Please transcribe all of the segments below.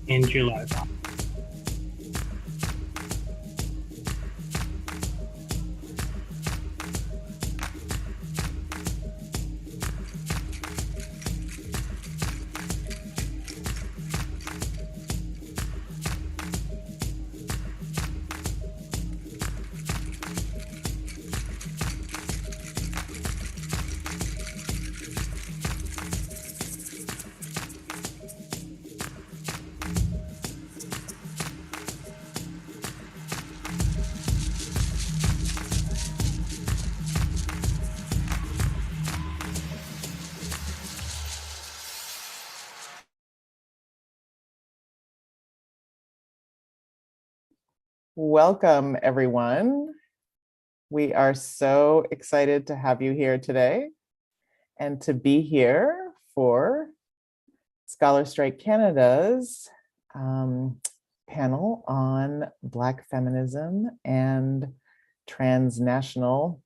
and you're live. Welcome, everyone. We are so excited to have you here today and to be here for Scholar Strike Canada's panel on Black feminism and transnational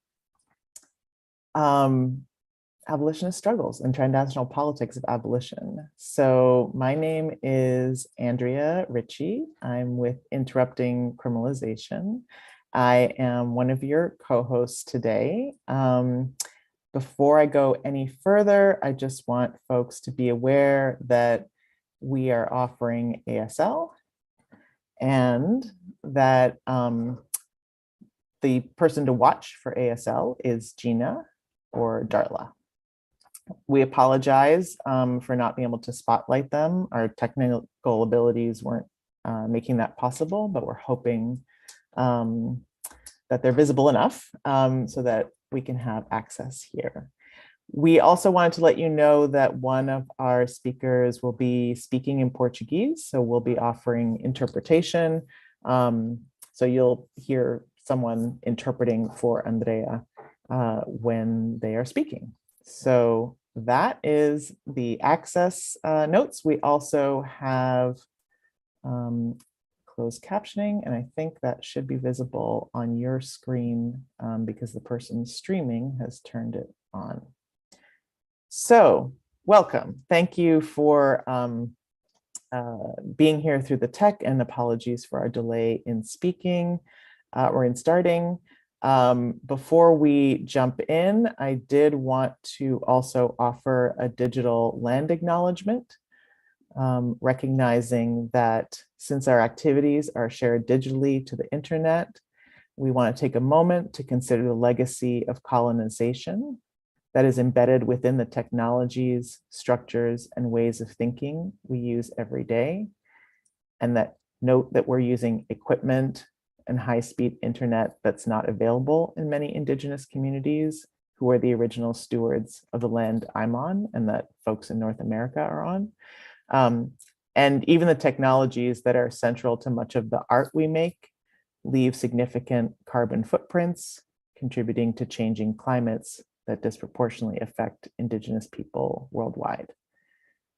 abolitionist struggles and transnational politics of abolition. So my name is Andreia Ritchie. I'm with Interrupting Criminalization. I am one of your co-hosts today. Before I go any further, I just want folks to be aware that we are offering ASL and that the person to watch for ASL is Gina or Darla. We apologize for not being able to spotlight them. Our technical abilities weren't making that possible, but we're hoping that they're visible enough so that we can have access here. We also wanted to let you know that one of our speakers will be speaking in Portuguese, so we'll be offering interpretation. So you'll hear someone interpreting for Andreia when they are speaking. So that is the access notes. We also have closed captioning, and I think that should be visible on your screen because the person streaming has turned it on. So welcome. Thank you for being here through the tech, and apologies for our delay in speaking or in starting. Before we jump in, I did want to also offer a digital land acknowledgement, recognizing that since our activities are shared digitally to the internet, we want to take a moment to consider the legacy of colonization that is embedded within the technologies, structures, and ways of thinking we use every day. And that note that we're using equipment and high-speed internet that's not available in many Indigenous communities who are the original stewards of the land I'm on and that folks in North America are on. And even the technologies that are central to much of the art we make leave significant carbon footprints, contributing to changing climates that disproportionately affect Indigenous people worldwide.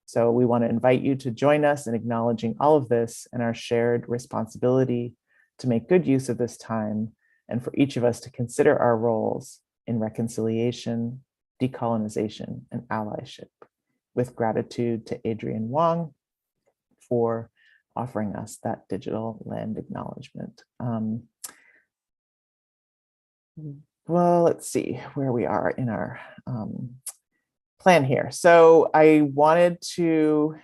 So we want to invite you to join us in acknowledging all of this and our shared responsibility to make good use of this time, and for each of us to consider our roles in reconciliation, decolonization, and allyship. With gratitude to Adrian Wong for offering us that digital land acknowledgement. Well, let's see where we are in our plan here. So I wanted to,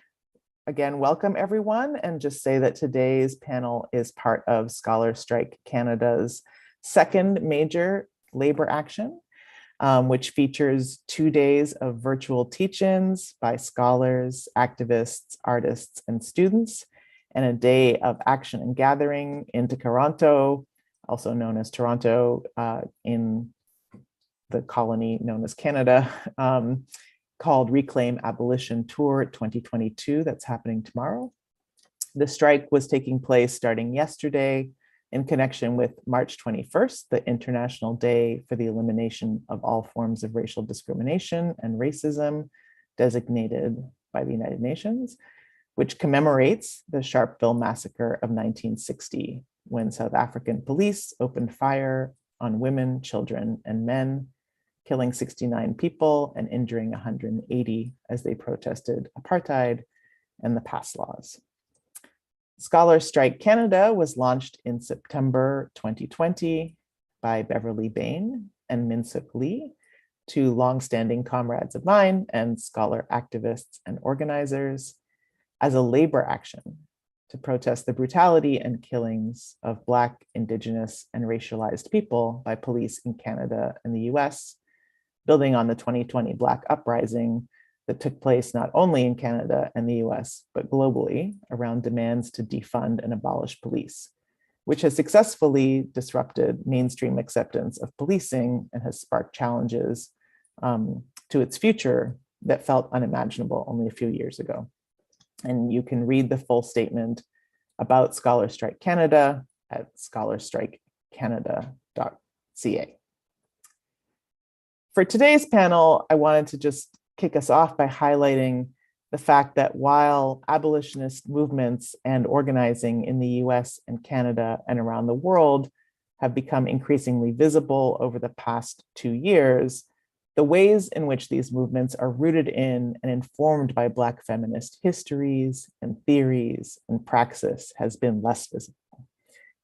again, welcome everyone and just say that today's panel is part of Scholar Strike Canada's second major labor action, which features 2 days of virtual teach-ins by scholars, activists, artists, and students, and a day of action and gathering in Toronto, also known as Toronto in the colony known as Canada, called Reclaim Abolition Tour 2022 that's happening tomorrow. The strike was taking place starting yesterday in connection with March 21st, the International Day for the Elimination of All Forms of Racial Discrimination and Racism, designated by the United Nations, which commemorates the Sharpeville Massacre of 1960, when South African police opened fire on women, children, and men, killing 69 people and injuring 180 as they protested apartheid and the pass laws. Scholar Strike Canada was launched in September 2020 by Beverly Bain and Minsuk Lee, two longstanding comrades of mine and scholar activists and organizers, as a labor action to protest the brutality and killings of Black, Indigenous, and racialized people by police in Canada and the US, building on the 2020 Black uprising that took place not only in Canada and the US, but globally around demands to defund and abolish police, which has successfully disrupted mainstream acceptance of policing and has sparked challenges to its future that felt unimaginable only a few years ago. And you can read the full statement about Scholar Strike Canada at scholarstrikecanada.ca. For today's panel, I wanted to just kick us off by highlighting the fact that while abolitionist movements and organizing in the US and Canada and around the world have become increasingly visible over the past 2 years, the ways in which these movements are rooted in and informed by Black feminist histories and theories and praxis has been less visible.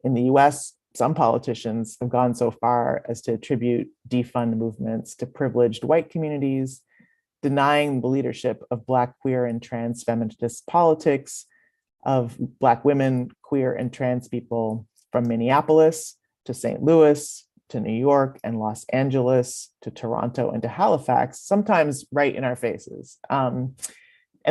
In the US, some politicians have gone so far as to attribute defund movements to privileged white communities, denying the leadership of Black, queer, and trans feminist politics, of Black women, queer, and trans people from Minneapolis to St. Louis, to New York and Los Angeles, to Toronto and to Halifax, sometimes right in our faces. And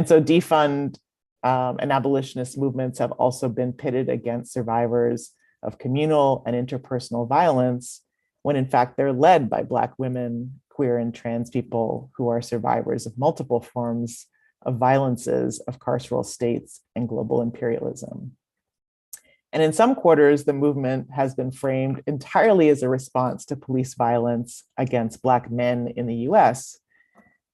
so defund and abolitionist movements have also been pitted against survivors of communal and interpersonal violence, when in fact they're led by Black women, queer and trans people who are survivors of multiple forms of violences of carceral states and global imperialism. And in some quarters, the movement has been framed entirely as a response to police violence against Black men in the US,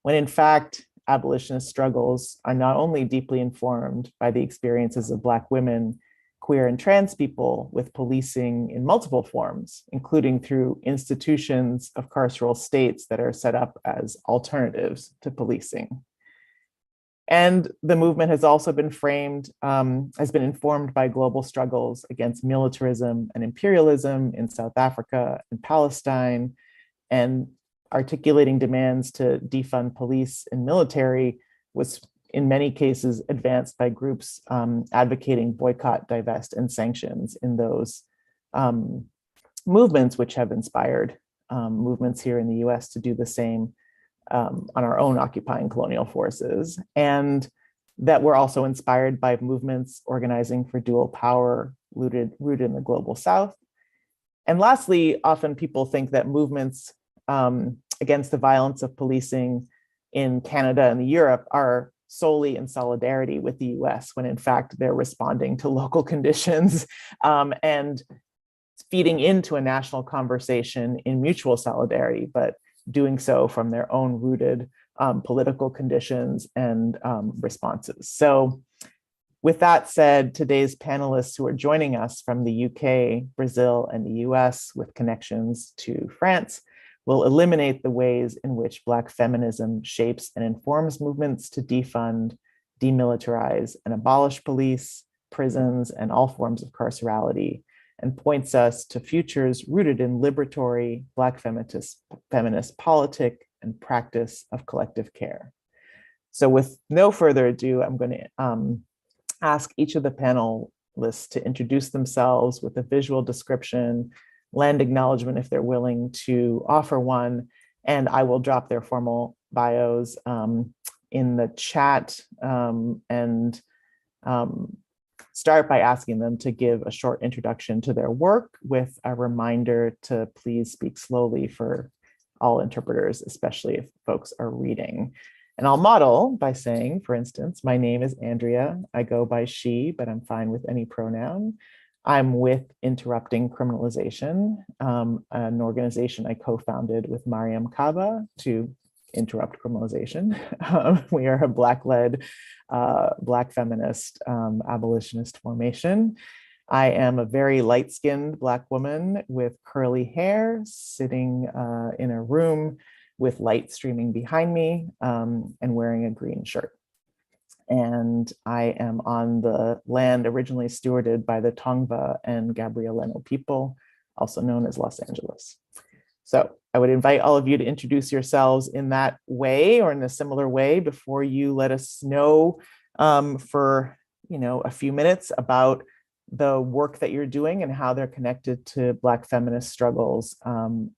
when in fact, abolitionist struggles are not only deeply informed by the experiences of Black women, queer and trans people with policing in multiple forms, including through institutions of carceral states that are set up as alternatives to policing. And the movement has also been framed, has been informed by global struggles against militarism and imperialism in South Africa and Palestine, and articulating demands to defund police and military was in many cases advanced by groups advocating boycott, divest, and sanctions in those movements, which have inspired movements here in the US to do the same on our own occupying colonial forces, and that were also inspired by movements organizing for dual power rooted in the global South. And lastly, often people think that movements against the violence of policing in Canada and Europe are solely in solidarity with the US, when in fact they're responding to local conditions and feeding into a national conversation in mutual solidarity, but doing so from their own rooted political conditions and responses. So with that said, today's panelists who are joining us from the UK, Brazil, and the US with connections to France will eliminate the ways in which Black feminism shapes and informs movements to defund, demilitarize, and abolish police, prisons, and all forms of carcerality, and points us to futures rooted in liberatory Black feminist politic and practice of collective care. So with no further ado, I'm going to ask each of the panelists to introduce themselves with a visual description, lend acknowledgement if they're willing to offer one, and I will drop their formal bios in the chat and start by asking them to give a short introduction to their work with a reminder to please speak slowly for all interpreters, especially if folks are reading. And I'll model by saying, for instance, my name is Andreia. I go by she, but I'm fine with any pronoun. I'm with Interrupting Criminalization, an organization I co-founded with Mariam Kaba to interrupt criminalization. We are a Black-led, Black feminist abolitionist formation. I am a very light-skinned Black woman with curly hair sitting in a room with light streaming behind me and wearing a green shirt. and I am on the land originally stewarded by the Tongva and Gabrielino people, also known as Los Angeles. So I would invite all of you to introduce yourselves in that way or in a similar way before you let us know for a few minutes about the work that you're doing and how they're connected to Black feminist struggles,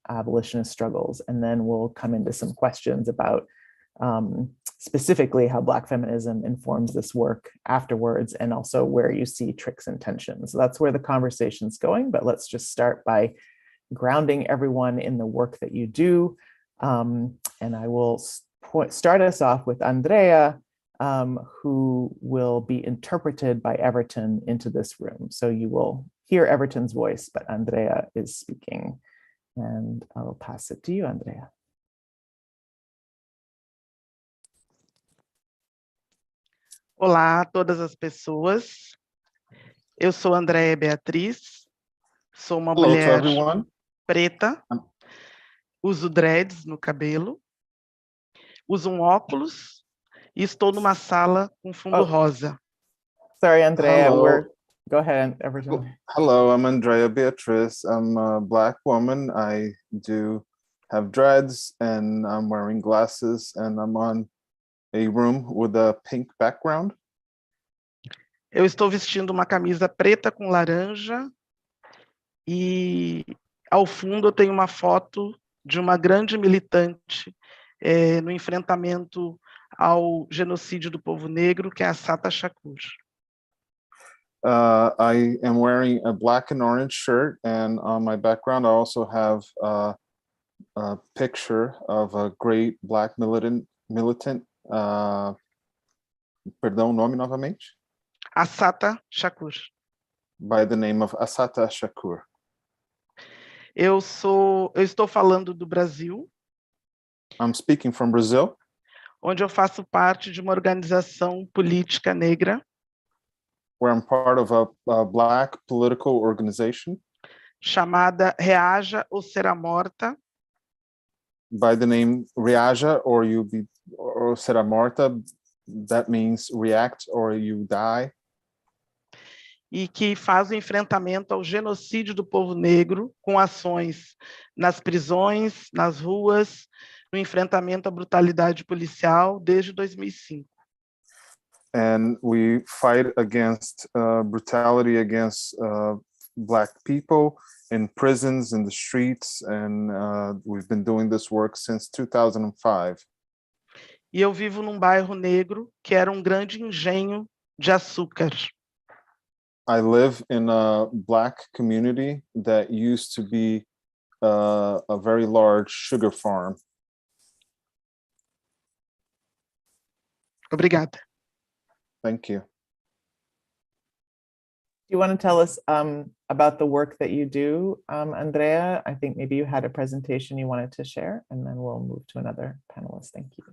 abolitionist struggles, and then we'll come into some questions about specifically how Black feminism informs this work afterwards, and also where you see tricks and tensions. So that's where the conversation's going, but let's just start by grounding everyone in the work that you do. And I will start us off with Andreia, who will be interpreted by Everton into this room. So you will hear Everton's voice, but Andreia is speaking. And I'll pass it to you, Andreia. Olá a todas as pessoas. Eu sou Andreia Beatriz, sou uma mulher preta, uso dreads no cabelo, uso óculos e estou numa sala com fundo rosa. Sorry, Andreia, go ahead, Everton. Hello, I'm Andreia Beatriz. I'm a Black woman. I do have dreads and I'm wearing glasses and I'm on a room with a pink background. Eu estou vestindo uma camisa preta com laranja e ao fundo eu tenho uma foto de uma grande militante no enfrentamento ao genocídio do povo negro, que é a Assata Shakur. I am wearing a black and orange shirt, and on my background I also have a picture of a great Black militant. Perdão, nome novamente? Assata Shakur. By the name of Assata Shakur. Eu estou falando do Brasil. I'm speaking from Brazil. Onde eu faço parte de uma organização política negra. Where I'm part of a Black political organization. Chamada Reaja ou Será Morta. By the name Reaja or Será Morta, that means react or you die. E que faz o enfrentamento ao genocídio do povo negro com ações nas prisões, nas ruas, no enfrentamento à brutalidade policial desde 2005. And we fight against brutality against Black people in prisons, in the streets, and we've been doing this work since 2005. E eu vivo num bairro negro que era um grande engenho de açúcar. I live in a Black community that used to be a very large sugar farm. Obrigada. Thank you. Do you want to tell us about the work that you do, Andreia? I think maybe you had a presentation you wanted to share, and then we'll move to another panelist. Thank you.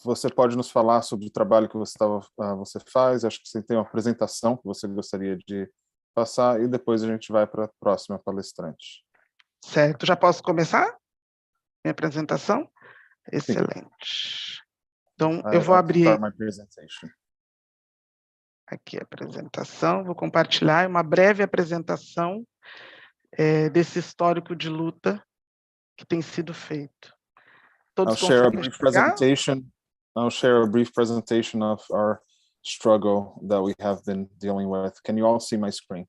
Você pode nos falar sobre o trabalho que você faz? Acho que você tem uma apresentação que você gostaria de passar e depois a gente vai para a próxima palestrante. Certo, já posso começar minha apresentação? Excelente. Então, eu vou abrir aqui a apresentação, vou compartilhar uma breve apresentação desse histórico de luta que tem sido feito. Todos conseguem enxergar? I'll share a brief presentation of our struggle that we have been dealing with. Can you all see my screen?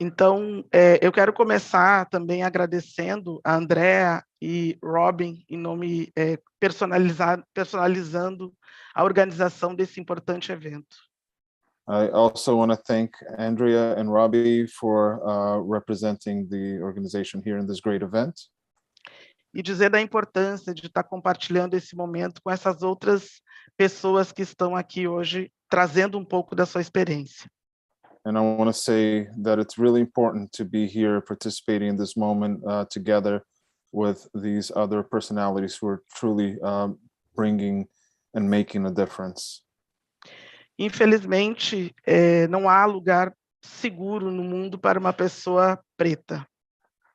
Então, eu quero começar também agradecendo a Andreia e Robyn em nome personalizando a organização desse importante evento. I also want to thank Andreia and Robyn for representing the organization here in this great event. E dizer da importância de estar compartilhando esse momento com essas outras pessoas que estão aqui hoje, trazendo um pouco da sua experiência. And I want to say that it's really important to be here participating in this moment together with these other personalities who are truly bringing and making a difference. Infelizmente, não há lugar seguro no mundo para uma pessoa preta.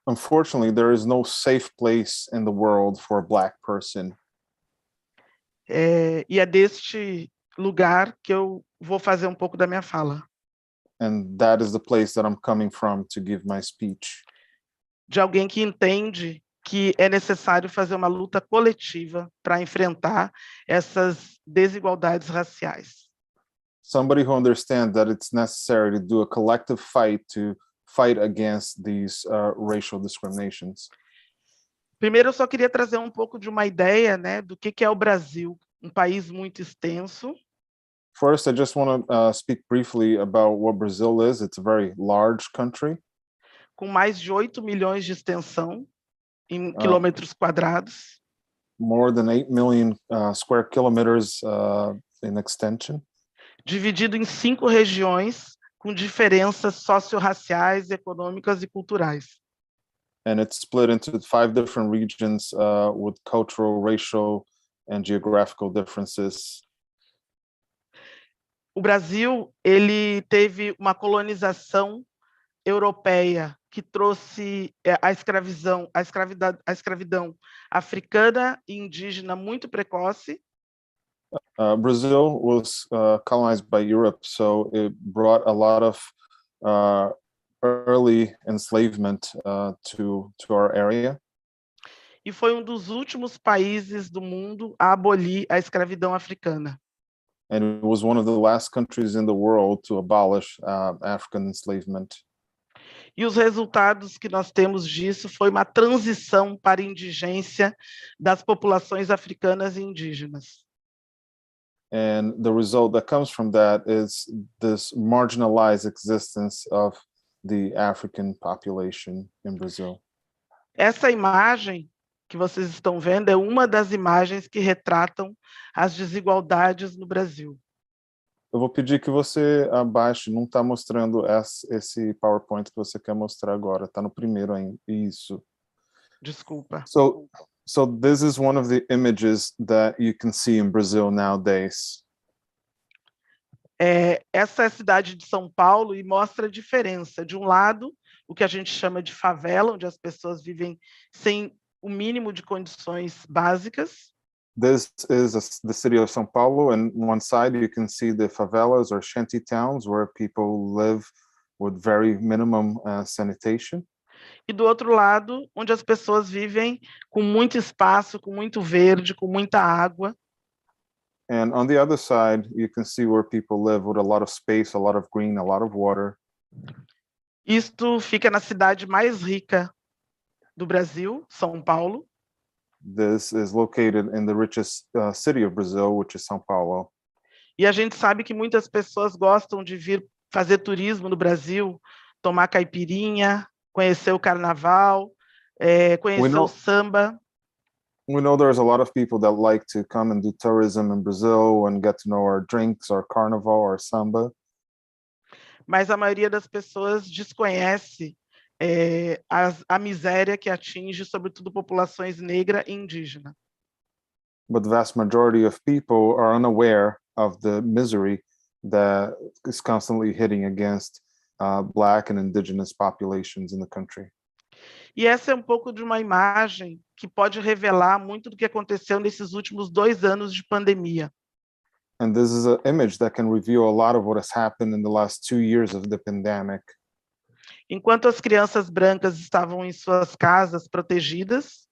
Unfortunately, there is no safe place in the world for a Black person. E é deste lugar que eu vou fazer um pouco da minha fala. And that is the place that I'm coming from to give my speech. De alguém que entende que é necessário fazer uma luta coletiva para enfrentar essas desigualdades raciais. Somebody who understands that it's necessary to do a collective fight to fight against these racial discriminations. Primeiro, eu só queria trazer um pouco de uma ideia, né, do que é o Brasil, um país muito extenso. First, I just want to speak briefly about what Brazil is. It's a very large country. Com mais de 8 milhões de extensão em quilômetros quadrados. More than 8 million square kilometers in extension. Dividido em 5 regiões com diferenças socio-raciais, econômicas e culturais. And it's split into 5 different regions with cultural, racial, and geographical differences. O Brasil, ele teve uma colonização europeia que trouxe a escravidão africana e indígena muito precoce. Brazil was colonized by Europe, so it brought a lot of early enslavement to our area. E foi um dos últimos países do mundo a abolir a escravidão africana. And it was one of the last countries in the world to abolish African enslavement. E os resultados que nós temos disso foi uma transição para a indigência das populações africanas e indígenas. And the result that comes from that is this marginalized existence of the African population in Brazil. Essa imagem que vocês estão vendo é uma das imagens que retratam as desigualdades no Brasil. Eu vou pedir que você abaixe, não está mostrando esse PowerPoint que você quer mostrar agora, está no primeiro ainda. Isso. Desculpa. So this is one of the images that you can see in Brazil nowadays. Essa é a cidade de São Paulo e mostra a diferença. De um lado, o que a gente chama de favela, onde as pessoas vivem sem o mínimo de condições básicas. This is the city of São Paulo, and one side you can see the favelas or shanty towns where people live with very minimum sanitation. E do outro lado, onde as pessoas vivem com muito espaço, com muito verde, com muita água. And on the other side, you can see where people live with a lot of space, a lot of green, a lot of water. Isto fica na cidade mais rica do Brasil, São Paulo. This is located in the richest city of Brazil, which is São Paulo. E a gente sabe que muitas pessoas gostam de vir fazer turismo no Brasil, tomar caipirinha, conhecer o carnaval, conhecer o samba. We know there's a lot of people that like to come and do tourism in Brazil and get to know our drinks, our carnival, our samba. Mas a maioria das pessoas desconhece a miséria que atinge, sobretudo, populações negra e indígena. But the vast majority of people are unaware of the misery that is constantly hitting against Black and indigenous populations in the country. E essa é um pouco de uma imagem que pode revelar muito do que aconteceu nesses últimos 2 anos de pandemia. And this is an image that can reveal a lot of what has happened in the last 2 years of the pandemic. Enquanto as crianças brancas estavam em suas casas protegidas,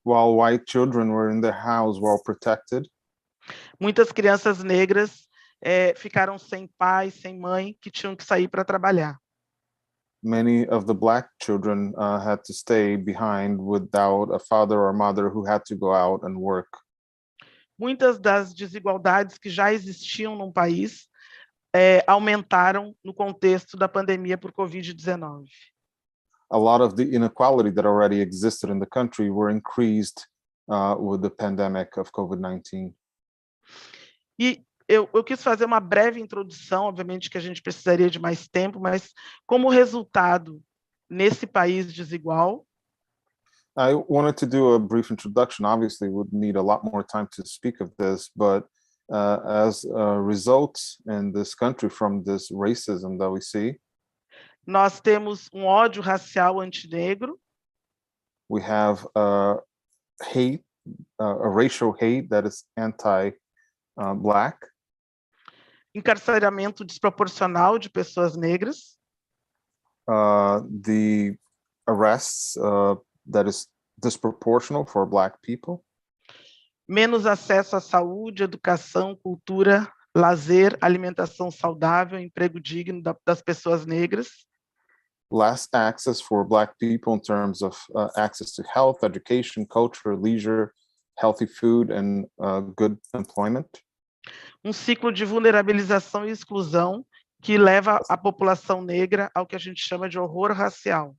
while white children were in their house well protected, muitas crianças negras ficaram sem pai, sem mãe, que tinham que sair para trabalhar. Many of the Black children had to stay behind without a father or mother who had to go out and work. Muitas das desigualdades que já existiam no país aumentaram no contexto da pandemia por Covid-19. A lot of the inequality that already existed in the country were increased with the pandemic of COVID-19. E eu quis fazer uma breve introdução, obviamente que a gente precisaria de mais tempo, mas como resultado nesse país desigual, I wanted to do a brief introduction. Obviously, we would need a lot more time to speak of this, but as a result in this country from this racism that we see, nós temos ódio racial antinegro. We have hate a racial hate that is anti-Black. Encarceramento desproporcional de pessoas negras. The arrests that is disproportional for Black people. Menos acesso à saúde, educação, cultura, lazer, alimentação saudável, emprego digno das pessoas negras. Less access for Black people in terms of access to health, education, culture, leisure, healthy food, and good employment. Ciclo de vulnerabilização e exclusão que leva a população negra ao que a gente chama de horror racial.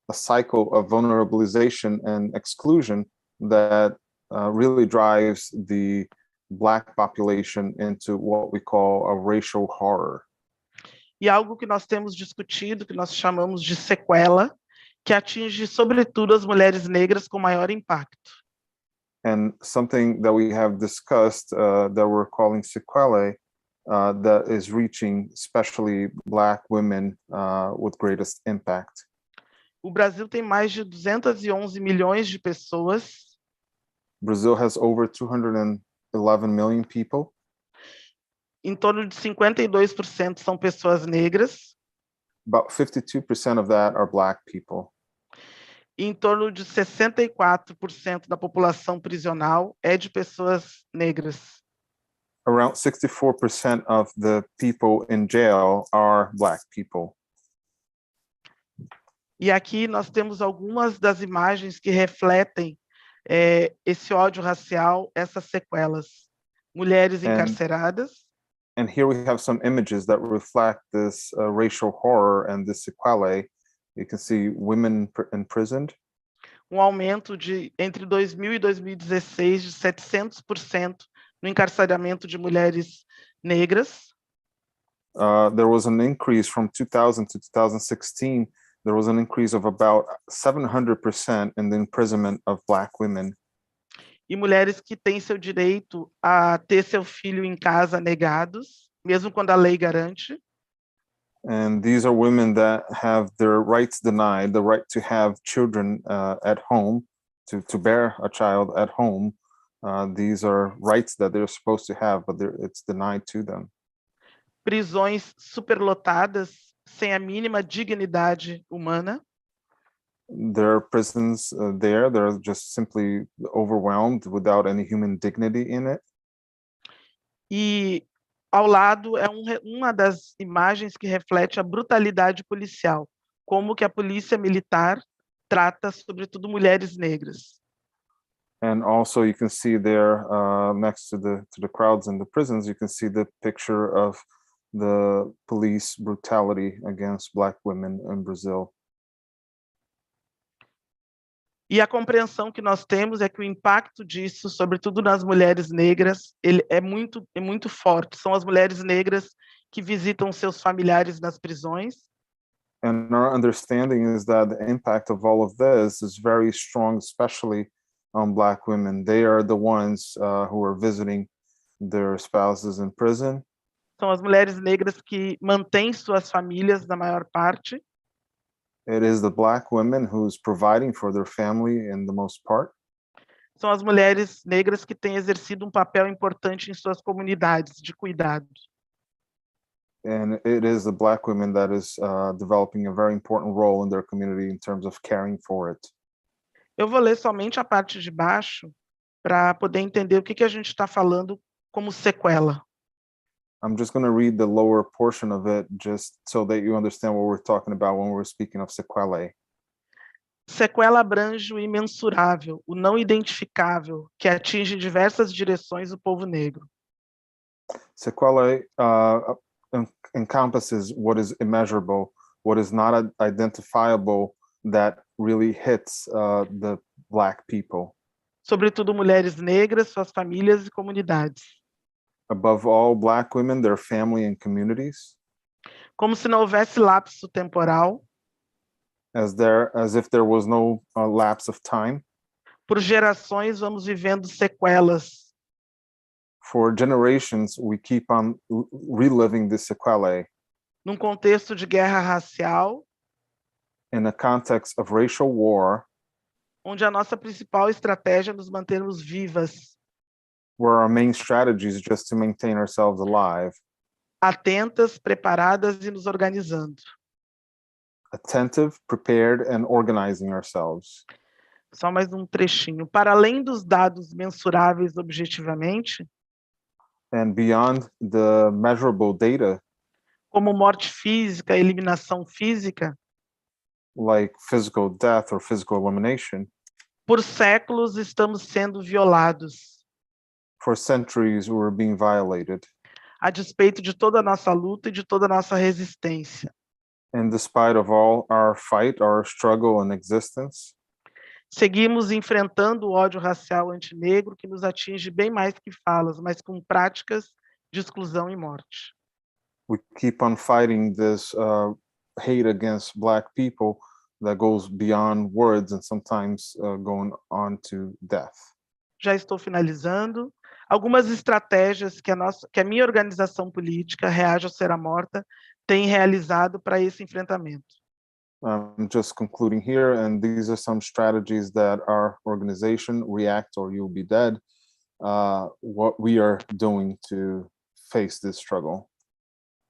A cycle of vulnerabilization and exclusion that really drives the Black population into what we call a racial horror. E algo que nós temos discutido, que nós chamamos de sequela, que atinge sobretudo as mulheres negras com maior impacto. And something that we have discussed that we're calling sequelae that is reaching especially Black women with greatest impact. O Brasil tem mais de 211 milhões de pessoas. Brazil has over 211 million people. Em torno de 52% são pessoas negras. About 52% of that are Black people. Em torno de 64% da população prisional é de pessoas negras. Around 64% of the people in jail are Black people. E aqui nós temos algumas das imagens que refletem esse ódio racial, essas sequelas. Mulheres encarceradas. And here we have some images that reflect this racial horror and this sequelae. You can see women imprisoned. Aumento de entre 2000 e 2016 de 700% no encarceramento de mulheres negras. There was an increase from 2000 to 2016. There was an increase of about 700% in the imprisonment of Black women. E mulheres que têm seu direito a ter seu filho em casa negados, mesmo quando a lei garante. And these are women that have their rights denied, the right to have children at home, to bear a child at home. These are rights that they're supposed to have, but it's denied to them. Prisões superlotadas, sem a mínima dignidade humana. There are prisons there that are just simply overwhelmed without any human dignity in it. E ao lado é uma das imagens que reflete a brutalidade policial, como que a polícia militar trata sobretudo mulheres negras. And also you can see there next to the crowds in the prisons, you can see the picture of the police brutality against Black women in Brazil. E a compreensão que nós temos é que o impacto disso, sobretudo nas mulheres negras, ele é muito forte. São as mulheres negras que visitam seus familiares nas prisões. And our understanding is that the impact of all of this is very strong, especially on Black women. They are the ones who are visiting their spouses in prison. São as mulheres negras que mantêm suas famílias, na maior parte. It is the Black women who's providing for their family in the most part. São as mulheres negras que têm exercido papel importante em suas comunidades de cuidado. And it is the Black women that is developing a very important role in their community in terms of caring for it. Eu vou ler somente a parte de baixo para poder entender o que a gente está falando como sequela. I'm just going to read the lower portion of it just so that you understand what we're talking about when we're speaking of sequelae. Sequela abrange o imensurável, o não identificável, que atinge em diversas direções o povo negro. Sequelae encompasses what is immeasurable, what is not identifiable, that really hits the Black people. Sobretudo mulheres negras, suas famílias e comunidades. Above all, Black women, their family and communities. Como se não houvesse lapso temporal. As if there was no lapse of time. Por gerações vamos vivendo sequelas. For generations, we keep on reliving this sequelae. Num contexto de guerra racial. In a context of racial war. onde a nossa principal estratégia é nos mantermos vivas, where our main strategy is just to maintain ourselves alive, atentas, preparadas e nos organizando. attentive, prepared, and organizing ourselves. Só mais um trechinho. Para além dos dados mensuráveis objetivamente, And beyond the measurable data, como morte física, eliminação física, like physical death or physical elimination, por séculos estamos sendo violados, for centuries we were being violated. a despeito de toda a nossa luta e de toda a nossa resistência. And despite of all our fight, our struggle and existence, Seguimos enfrentando o ódio racial antinegro que nos atinge bem mais que falas, mas com práticas de exclusão e morte. we keep on fighting this hate against Black people that goes beyond words and sometimes going on to death. Já estou finalizando. Algumas estratégias que a minha organização política, Reage ou Será Morta, tem realizado para esse enfrentamento. I'm just concluding here, and these are some strategies that our organization, React or You'll Be Dead, what we are doing to face this struggle.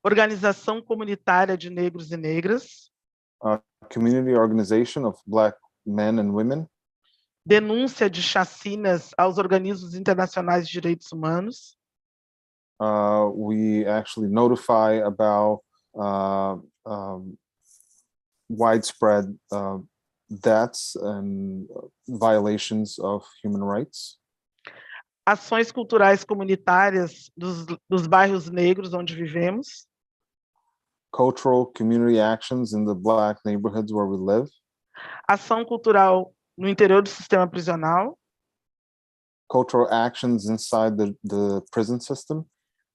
Organização comunitária de negros e negras. Community organization of Black men and women. Denúncia de chacinas aos organismos internacionais de direitos humanos. We actually notify about widespread deaths and violations of human rights. Ações culturais comunitárias dos bairros negros onde vivemos. Cultural community actions in the Black neighborhoods where we live. Ação cultural no interior do sistema prisional. Cultural actions inside the prison system.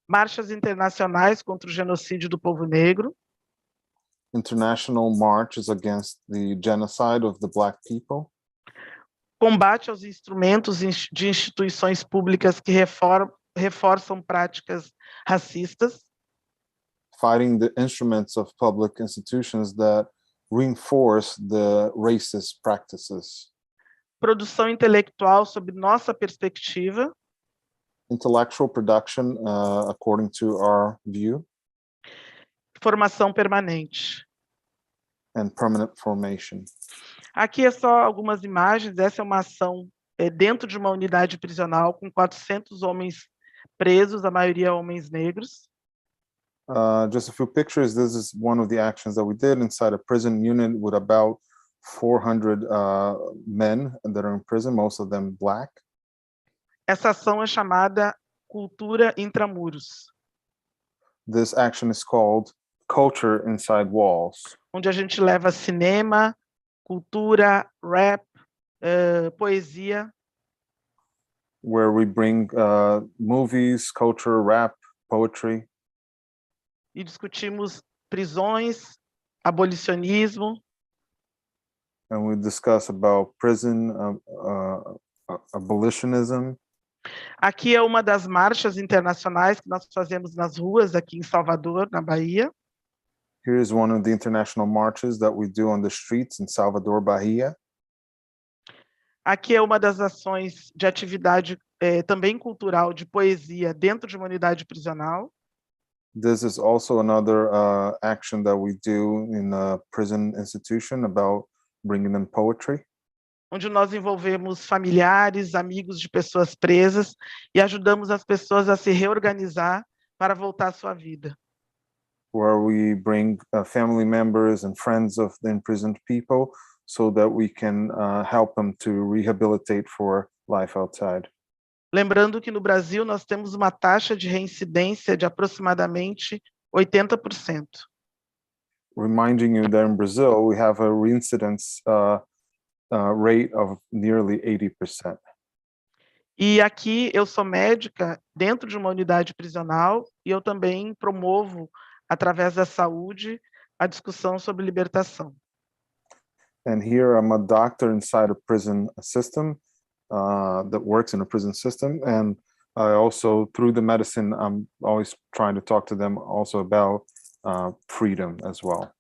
Marchas internacionais contra o genocídio do povo negro. International marches against the genocide of the Black people. Combate aos instrumentos de instituições públicas que reforçam práticas racistas. Fighting the instruments of public institutions that reinforce the racist practices. Produção intelectual sob nossa perspectiva. Intellectual production according to our view. Formação permanente. And permanent formation. Aqui é só algumas imagens. Essa é uma ação dentro de uma unidade prisional com 400 homens presos, a maioria homens negros. Just a few pictures. This is one of the actions that we did inside a prison unit with about 400 men that are in prison, most of them Black. Essa ação é chamada Cultura Intramuros. This action is called Culture Inside Walls. Onde a gente leva cinema, cultura, rap, poesia. Where we bring movies, culture, rap, poetry. E discutimos prisões, abolicionismo. And we discuss about prison, abolitionism. Aqui é uma das marchas internacionais que nós fazemos nas ruas aqui em Salvador, na Bahia. Here is one of the international marches that we do on the streets in Salvador, Bahia. Aqui é uma das ações de atividade também cultural de poesia dentro de uma unidade prisional. This is also another action that we do in a prison institution about bringing them poetry. Onde nós envolvemos familiares, amigos de pessoas presas e ajudamos as pessoas a se reorganizar para voltar à sua vida. Where we bring family members and friends of the imprisoned people so that we can help them to rehabilitate for life outside. Lembrando que no Brasil nós temos uma taxa de reincidência de aproximadamente 80%. Reminding you that in Brazil we have a reincidence rate of nearly 80%. E aqui eu sou médica dentro de uma unidade prisional e eu também promovo, através da saúde, a discussão sobre libertação. And here I'm a doctor inside a prison system that works in a prison system, and I also, through the medicine, I'm always trying to talk to them also about freedom as well.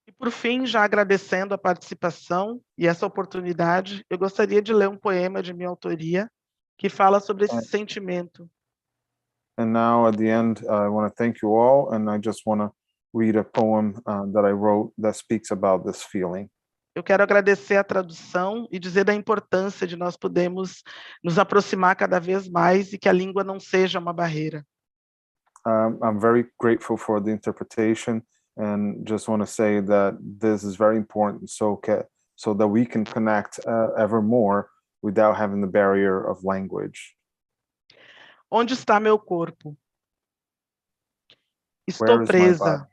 E por fim, já agradecendo a participação e essa oportunidade, eu gostaria de ler um poema de minha autoria que fala sobre esse sentimento. And now at the end, I want to thank you all, and I just want to read a poem that I wrote that speaks about this feeling. Eu quero agradecer a tradução e dizer da importância de nós podermos nos aproximar cada vez mais e que a língua não seja uma barreira. I'm very grateful for the interpretation, and just want to say that this is very important so that we can connect ever more without having the barrier of language. Onde está meu corpo? Estou presa.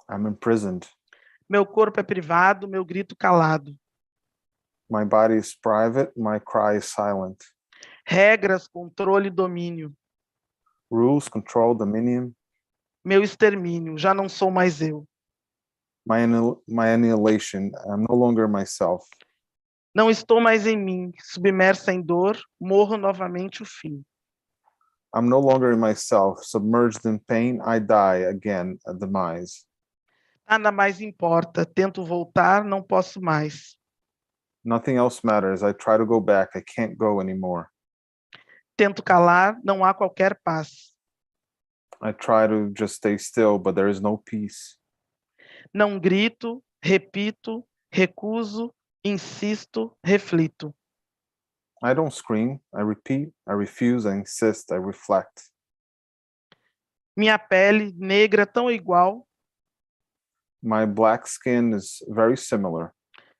I'm imprisoned. Meu corpo é privado, meu grito calado. My body is private, my cry is silent. Regras, controle e domínio. Rules, control, dominion. Meu extermínio, já não sou mais eu. My annihilation, I'm no longer myself. Não estou mais em mim, submersa em dor, morro novamente o fim. I'm no longer in myself, submerged in pain, I die again, a demise. Nada mais importa, tento voltar, não posso mais. Nothing else matters, I try to go back, I can't go anymore. Tento calar, não há qualquer paz. I try to just stay still, but there is no peace. Não grito, repito, recuso, insisto, reflito. I don't scream, I repeat, I refuse, I insist, I reflect. Minha pele negra tão igual. My black skin is very similar.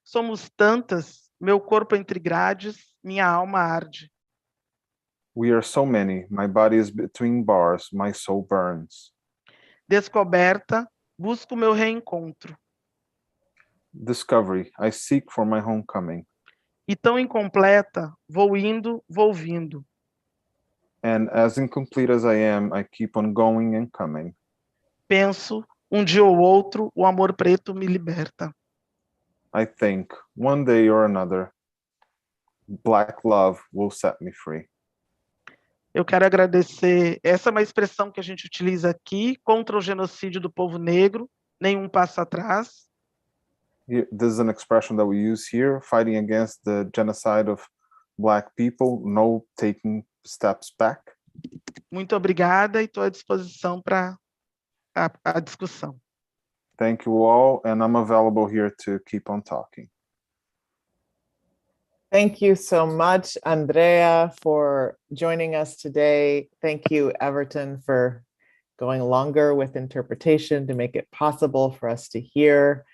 Somos tantas, meu corpo entre grades, minha alma arde. We are so many, my body is between bars, my soul burns. Descoberta, busco meu reencontro. Discovery, I seek for my homecoming. E tão incompleta, vou indo, vou vindo. And as incomplete as I am, I keep on going and coming. Penso, dia ou outro, o amor preto me liberta. I think, one day or another, black love will set me free. Eu quero agradecer, essa é uma expressão que a gente utiliza aqui, contra o genocídio do povo negro, nenhum passo atrás. This is an expression that we use here, fighting against the genocide of black people, no taking steps back. Muito obrigada e estou à disposição para a discussão. Thank you all, and I'm available here to keep on talking. Thank you so much, Andreia, for joining us today. Thank you, Everton, for going longer with interpretation to make it possible for us to hear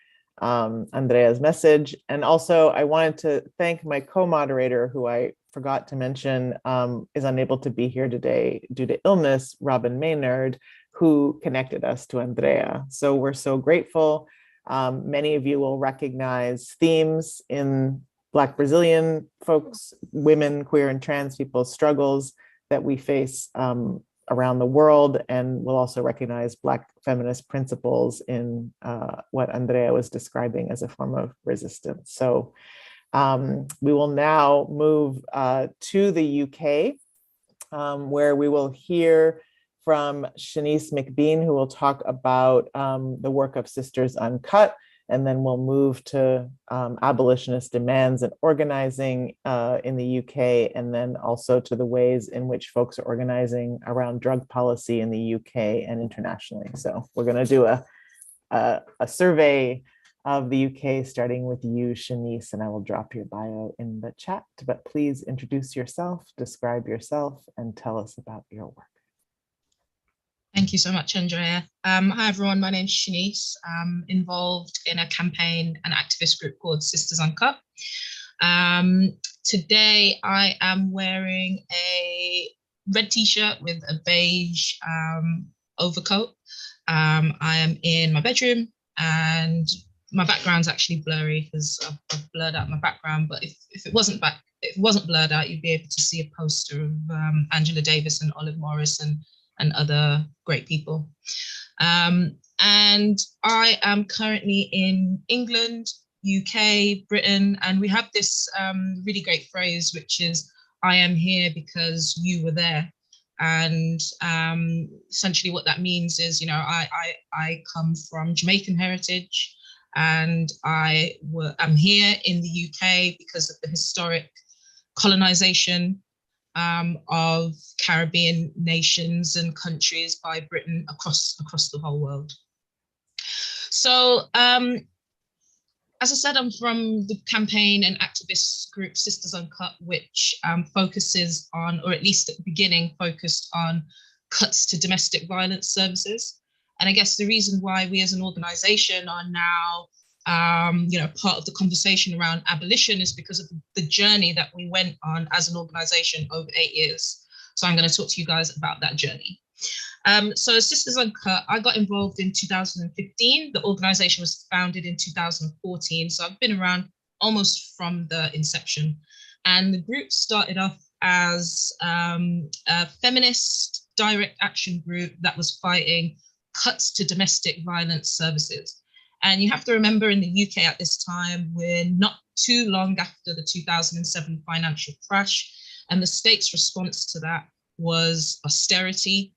Andreia's message. And also, I wanted to thank my co-moderator, who I forgot to mention is unable to be here today due to illness, Robyn Maynard, who connected us to Andreia. So we're so grateful. Many of you will recognize themes in Black Brazilian folks, women, queer and trans people's struggles that we face around the world, and will also recognize Black feminist principles in what Andreia was describing as a form of resistance. So we will now move to the UK, where we will hear from Shanice McBean, who will talk about the work of Sisters Uncut, and then we'll move to abolitionist demands and organizing in the UK, and then also to the ways in which folks are organizing around drug policy in the UK and internationally. So we're going to do a survey of the UK, starting with you, Shanice, and I will drop your bio in the chat, but please introduce yourself, describe yourself, and tell us about your work. Thank you so much, Andreia. Hi, everyone. My name's Shanice. I'm involved in a campaign and activist group called Sisters Uncut. Today, I am wearing a red t-shirt with a beige overcoat. I am in my bedroom, and my background's actually blurry because I've blurred out my background. But if it wasn't blurred out, you'd be able to see a poster of Angela Davis and Olive Morris and other great people. And I am currently in England, UK, Britain, and we have this really great phrase, which is, I am here because you were there. And essentially what that means is, you know, I come from Jamaican heritage. And I'm here in the UK because of the historic colonization of Caribbean nations and countries by Britain across the whole world. So, as I said, I'm from the campaign and activist group Sisters Uncut, which focuses on, or at least at the beginning, focused on cuts to domestic violence services. And I guess the reason why we as an organization are now part of the conversation around abolition is because of the journey that we went on as an organization over 8 years. So I'm going to talk to you guys about that journey. So Sisters Uncut, I got involved in 2015. The organization was founded in 2014. So I've been around almost from the inception. And the group started off as a feminist direct action group that was fighting cuts to domestic violence services. And you have to remember, in the UK at this time, we're not too long after the 2007 financial crash. And the state's response to that was austerity,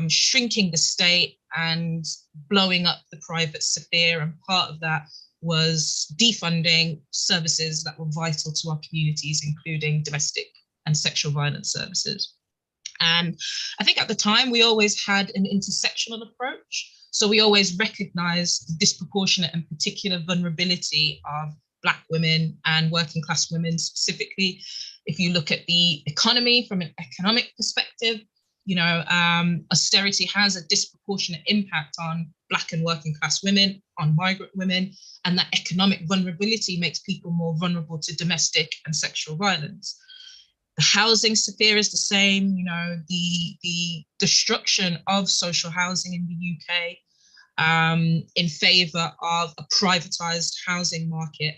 shrinking the state and blowing up the private sphere. And part of that was defunding services that were vital to our communities, including domestic and sexual violence services. And I think at the time, we always had an intersectional approach. So we always recognized the disproportionate and particular vulnerability of Black women and working class women specifically. If you look at the economy from an economic perspective, austerity has a disproportionate impact on Black and working class women, on migrant women, and that economic vulnerability makes people more vulnerable to domestic and sexual violence. The housing sphere is the same, the destruction of social housing in the UK in favor of a privatized housing market,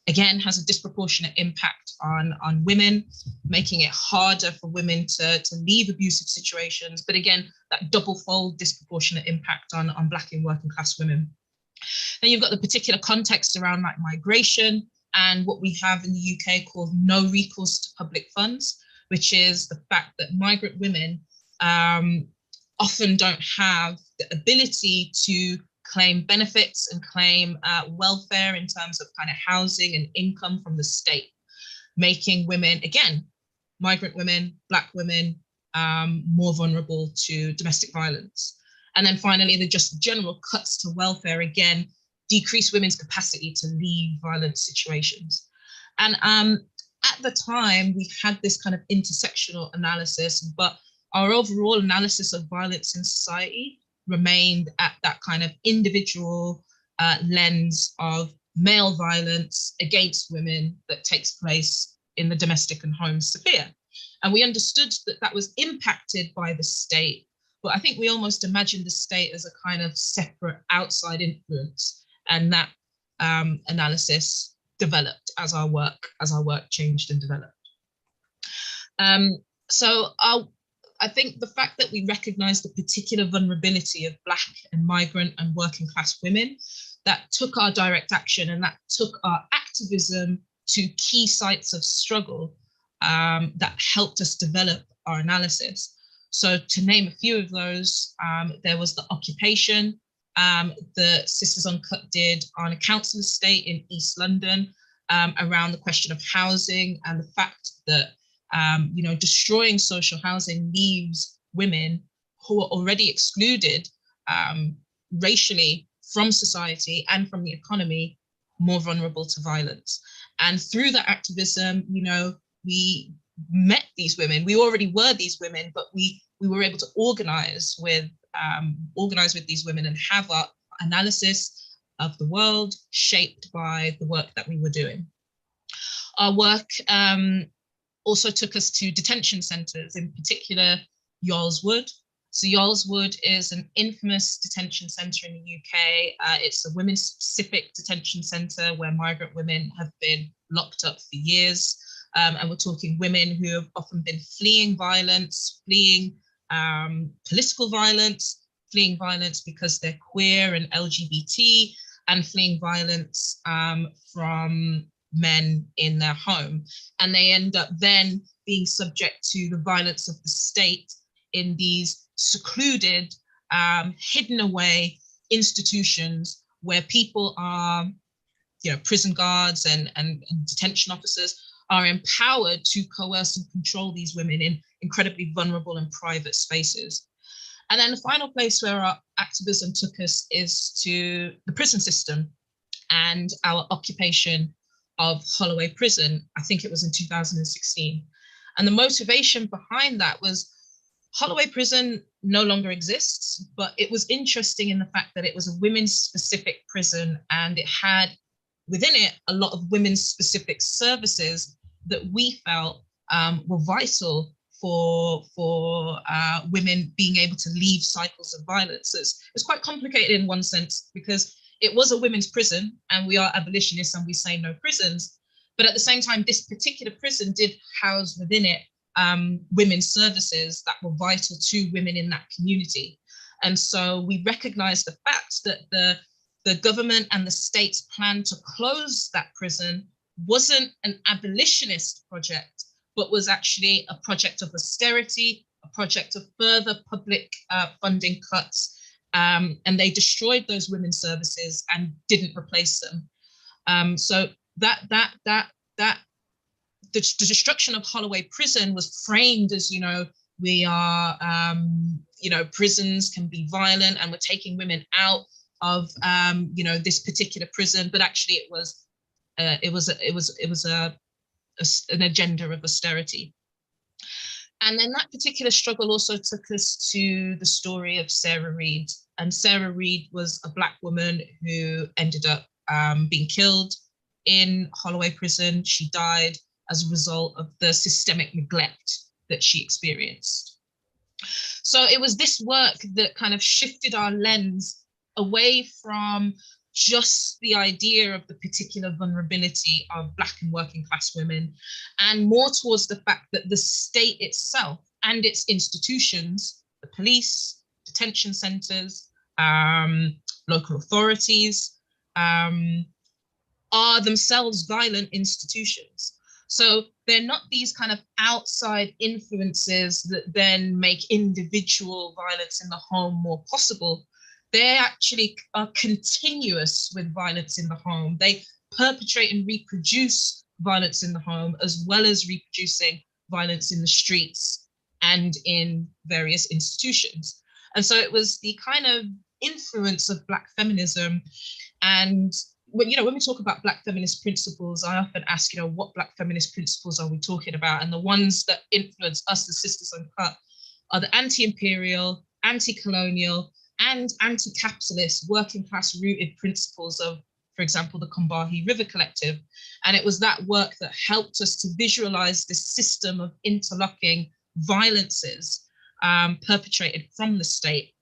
again, has a disproportionate impact on women, making it harder for women to leave abusive situations. But again, that double-fold disproportionate impact on Black and working class women. Then you've got the particular context around like migration and what we have in the UK called no recourse to public funds, which is the fact that migrant women often don't have the ability to claim benefits and claim welfare in terms of kind of housing and income from the state, making women, again, migrant women, Black women, more vulnerable to domestic violence. And then finally, the just general cuts to welfare, again, decrease women's capacity to leave violent situations. And at the time, we had this kind of intersectional analysis, but our overall analysis of violence in society remained at that kind of individual lens of male violence against women that takes place in the domestic and home sphere. And we understood that that was impacted by the state, but I think we almost imagined the state as a kind of separate outside influence, and that analysis developed as our work changed and developed. So I think the fact that we recognize the particular vulnerability of Black and migrant and working class women, that took our direct action and that took our activism to key sites of struggle that helped us develop our analysis. So to name a few of those, there was the occupation the Sisters Uncut did on a council estate in East London around the question of housing and the fact that destroying social housing leaves women who are already excluded racially from society and from the economy more vulnerable to violence. And through that activism, we met these women. We already were these women, but we were able to organize with these women and have our analysis of the world shaped by the work that we were doing. Our work also took us to detention centres, in particular Y'all's Wood. So Y'all's Wood is an infamous detention centre in the UK. It's a women-specific detention centre where migrant women have been locked up for years. And we're talking women who have often been fleeing violence, fleeing political violence, fleeing violence because they're queer and LGBT, and fleeing violence from men in their home. And they end up then being subject to the violence of the state in these secluded, hidden away institutions where people are, prison guards and detention officers are empowered to coerce and control these women in incredibly vulnerable and private spaces. And then the final place where our activism took us is to the prison system and our occupation of Holloway Prison. I think it was in 2016. And the motivation behind that was Holloway Prison no longer exists, but it was interesting in the fact that it was a women's specific prison, and it had within it a lot of women's specific services that we felt were vital for women being able to leave cycles of violence. It's quite complicated in one sense, because it was a women's prison and we are abolitionists and we say no prisons. But at the same time, this particular prison did house within it women's services that were vital to women in that community. And so we recognized the fact that the government and the state's plan to close that prison wasn't an abolitionist project, but was actually a project of austerity, a project of further public funding cuts. And they destroyed those women's services and didn't replace them. So the destruction of Holloway Prison was framed as, we are, prisons can be violent and we're taking women out of, this particular prison. But actually, it was an agenda of austerity. And then that particular struggle also took us to the story of Sarah Reed. And Sarah Reed was a Black woman who ended up being killed in Holloway Prison. She died as a result of the systemic neglect that she experienced. So it was this work that kind of shifted our lens away from just the idea of the particular vulnerability of Black and working class women, and more towards the fact that the state itself and its institutions, the police, detention centers, local authorities, are themselves violent institutions. So they're not these kind of outside influences that then make individual violence in the home more possible. They actually are continuous with violence in the home. They perpetrate and reproduce violence in the home, as well as reproducing violence in the streets and in various institutions. And so it was the kind of influence of Black feminism. And when we talk about Black feminist principles, I often ask, what Black feminist principles are we talking about? And the ones that influence us, the Sisters Uncut, are the anti-imperial, anti-colonial, and anti-capitalist, working class rooted principles of, for example, the Combahee River Collective. And it was that work that helped us to visualize this system of interlocking violences perpetrated from the state.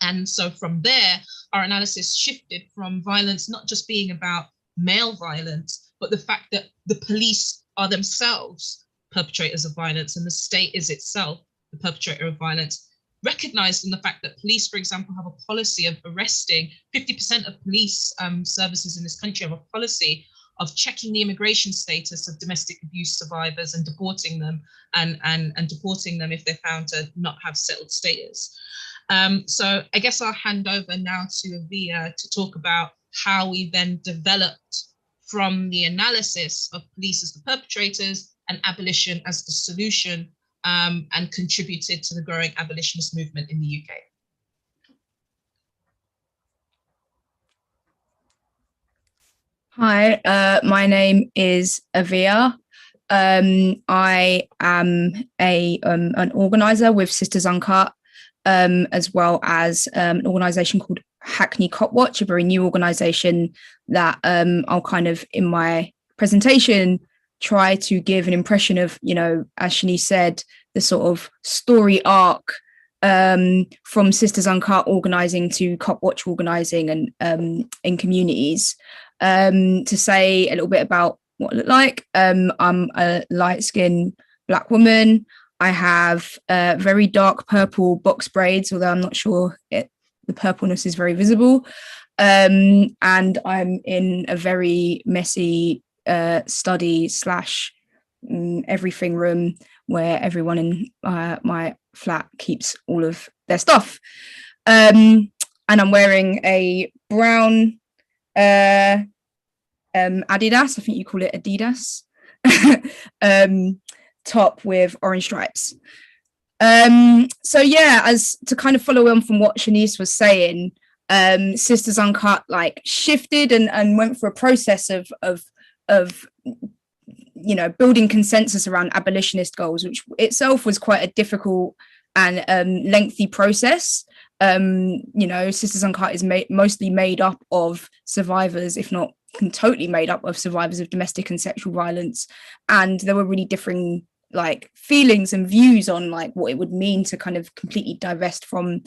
And so from there, our analysis shifted from violence not just being about male violence, but the fact that the police are themselves perpetrators of violence and the state is itself the perpetrator of violence. Recognized in the fact that police, for example, have a policy of arresting 50% of police services in this country have a policy of checking the immigration status of domestic abuse survivors and deporting them and deporting them if they're found to not have settled status. So I guess I'll hand over now to Aviah to talk about how we then developed from the analysis of police as the perpetrators and abolition as the solution, and contributed to the growing abolitionist movement in the UK. Hi, my name is Aviah. I am an organizer with Sisters Uncut, as well as an organization called Hackney Cop Watch, a very new organization that I'll kind of, in my presentation, try to give an impression of, as Shanice said, the sort of story arc from Sisters Uncut organizing to Cop Watch organizing and in communities. To say a little bit about what I look like. I'm a light-skinned Black woman. I have very dark purple box braids, although I'm not sure the purpleness is very visible. And I'm in a very messy study / everything room where everyone in my flat keeps all of their stuff. And I'm wearing a brown Adidas, I think you call it Adidas, top with orange stripes. So yeah, as to kind of follow on from what Shanice was saying, Sisters Uncut like shifted and went through a process of you know, building consensus around abolitionist goals, which itself was quite a difficult and lengthy process. You know, Sisters Uncut is mostly made up of survivors, if not totally made up of survivors of domestic and sexual violence, and there were really differing like feelings and views on like what it would mean to kind of completely divest from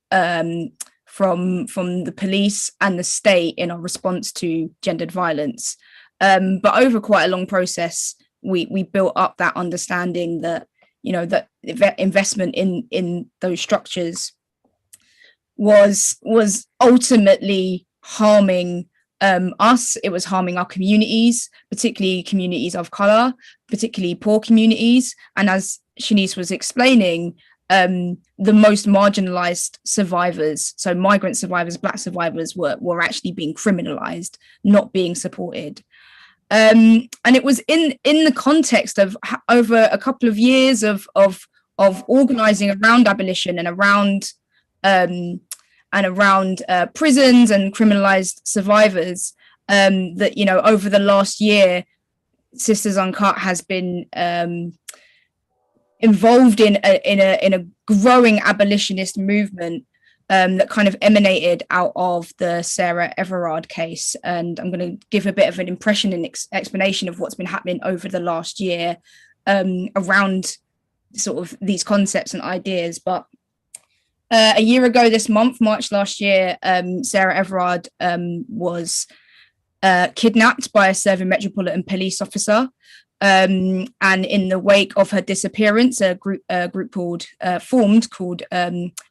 the police and the state in our response to gendered violence. But over quite a long process, we built up that understanding that, you know, that investment in those structures was ultimately harming us. It was harming our communities, particularly communities of color, particularly poor communities. And as Shanice was explaining, the most marginalized survivors, so migrant survivors, Black survivors, were actually being criminalized, not being supported. And it was in the context of over a couple of years of organizing around abolition and around prisons and criminalized survivors, that, you know, over the last year, Sisters Uncut has been involved in a growing abolitionist movement that kind of emanated out of the Sarah Everard case. And I'm going to give a bit of an impression and explanation of what's been happening over the last year around sort of these concepts and ideas. But a year ago this month, March last year, Sarah Everard was kidnapped by a serving Metropolitan Police officer. And in the wake of her disappearance, a group called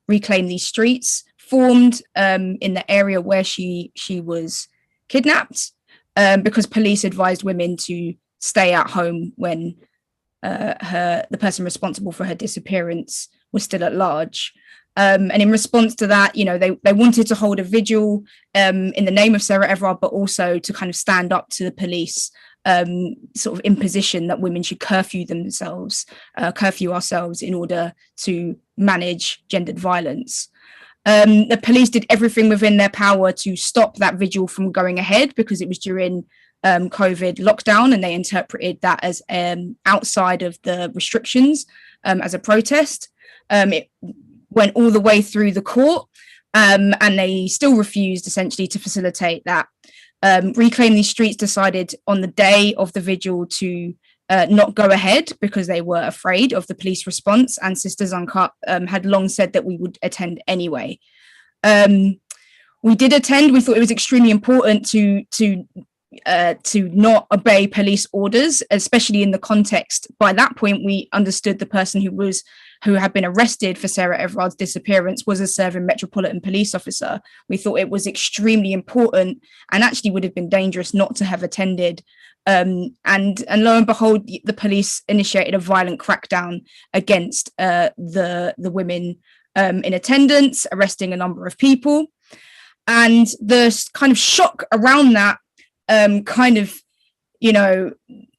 Reclaim These Streets formed in the area where she was kidnapped, because police advised women to stay at home when the person responsible for her disappearance was still at large. And in response to that, you know, they wanted to hold a vigil in the name of Sarah Everard, but also to kind of stand up to the police sort of imposition that women should curfew ourselves in order to manage gendered violence. The police did everything within their power to stop that vigil from going ahead because it was during COVID lockdown, and they interpreted that as outside of the restrictions as a protest. It went all the way through the court, and they still refused essentially to facilitate that. Reclaim These Streets decided on the day of the vigil to not go ahead because they were afraid of the police response, and Sisters Uncut had long said that we would attend anyway. We did attend. We thought it was extremely important to not obey police orders, especially in the context. By that point, we understood the person who had been arrested for Sarah Everard's disappearance was a serving Metropolitan Police officer. We thought it was extremely important and actually would have been dangerous not to have attended. And lo and behold, the police initiated a violent crackdown against the women in attendance, arresting a number of people. And the kind of shock around that kind of, you know,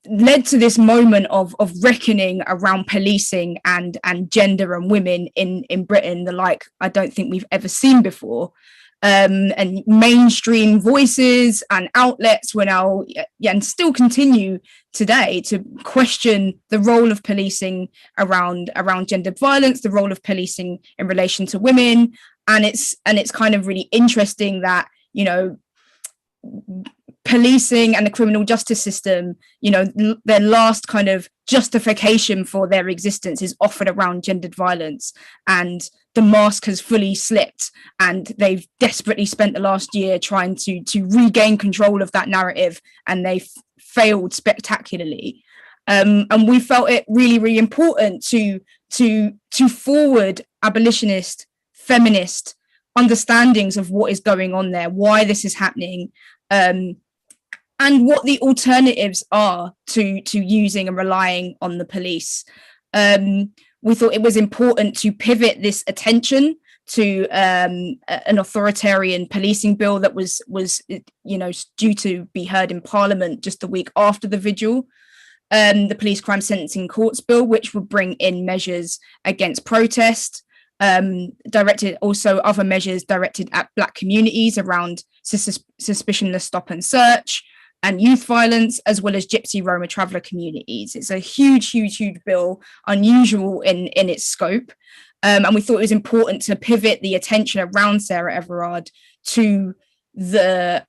led to this moment of reckoning around policing and gender and women in Britain, the like I don't think we've ever seen before. And mainstream voices and outlets were now, and still continue today, to question the role of policing around gendered violence, the role of policing in relation to women. And it's kind of really interesting that, you know, policing and the criminal justice system, you know, their last kind of justification for their existence is offered around gendered violence, and the mask has fully slipped, and they've desperately spent the last year trying to regain control of that narrative, and they've failed spectacularly. And we felt it really, really important to forward abolitionist, feminist understandings of what is going on there, why this is happening, and what the alternatives are to using and relying on the police. We thought it was important to pivot this attention to an authoritarian policing bill that was due to be heard in Parliament just a week after the vigil. The Police Crime Sentencing Courts Bill, which would bring in measures against protest, directed also other measures directed at Black communities around suspicionless stop and search and youth violence, as well as Gypsy Roma traveller communities. It's a huge bill, unusual in its scope. And we thought it was important to pivot the attention around Sarah Everard to the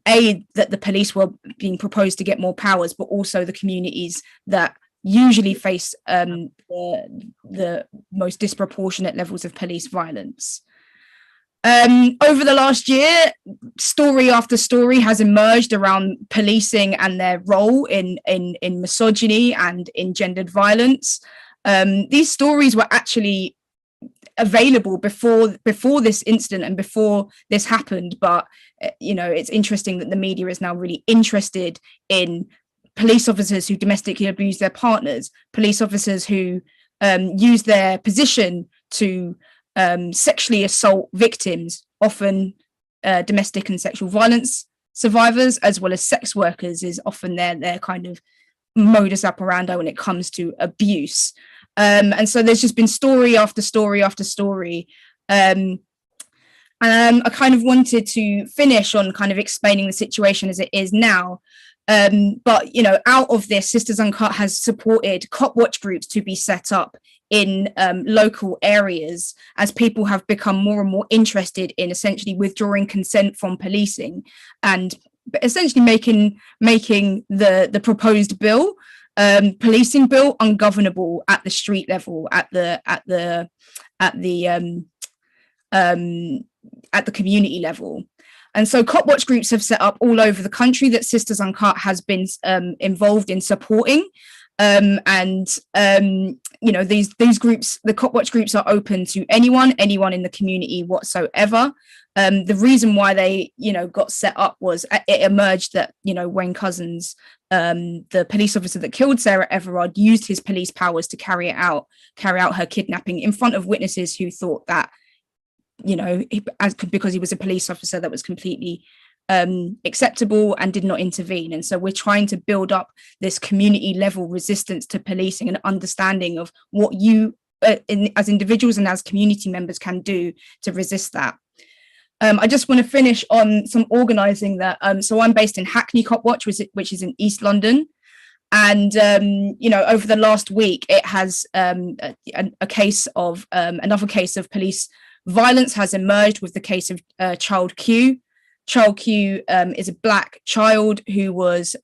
aid that the police were being proposed to get more powers, but also the communities that usually face the most disproportionate levels of police violence. Over the last year, story after story has emerged around policing and their role in misogyny and in gendered violence. These stories were actually available before this incident and before this happened, but it's interesting that the media is now really interested in police officers who domestically abuse their partners, police officers who use their position to sexually assault victims, often domestic and sexual violence survivors, as well as sex workers is often their kind of modus operandi when it comes to abuse. And so there's just been story after story after story. And I kind of wanted to finish on kind of explaining the situation as it is now. But, out of this, Sisters Uncut has supported cop watch groups to be set up in local areas as people have become more and more interested in essentially withdrawing consent from policing and essentially making the proposed bill, policing bill, ungovernable at the street level, at the community level. And so cop watch groups have set up all over the country that Sisters Uncut has been involved in supporting. These groups, the cop watch groups, are open to anyone in the community whatsoever. The reason why they, got set up was it emerged that, Wayne Couzens, the police officer that killed Sarah Everard, used his police powers to carry out her kidnapping in front of witnesses who thought that, because he was a police officer, that was completely acceptable and did not intervene. And so we're trying to build up this community level resistance to policing and understanding of what you as individuals and as community members can do to resist that. I just want to finish on some organising that, so I'm based in Hackney Cop Watch, which is in East London. And, over the last week, it has another case of police violence has emerged with the case of Child Q. Child Q is a Black child who was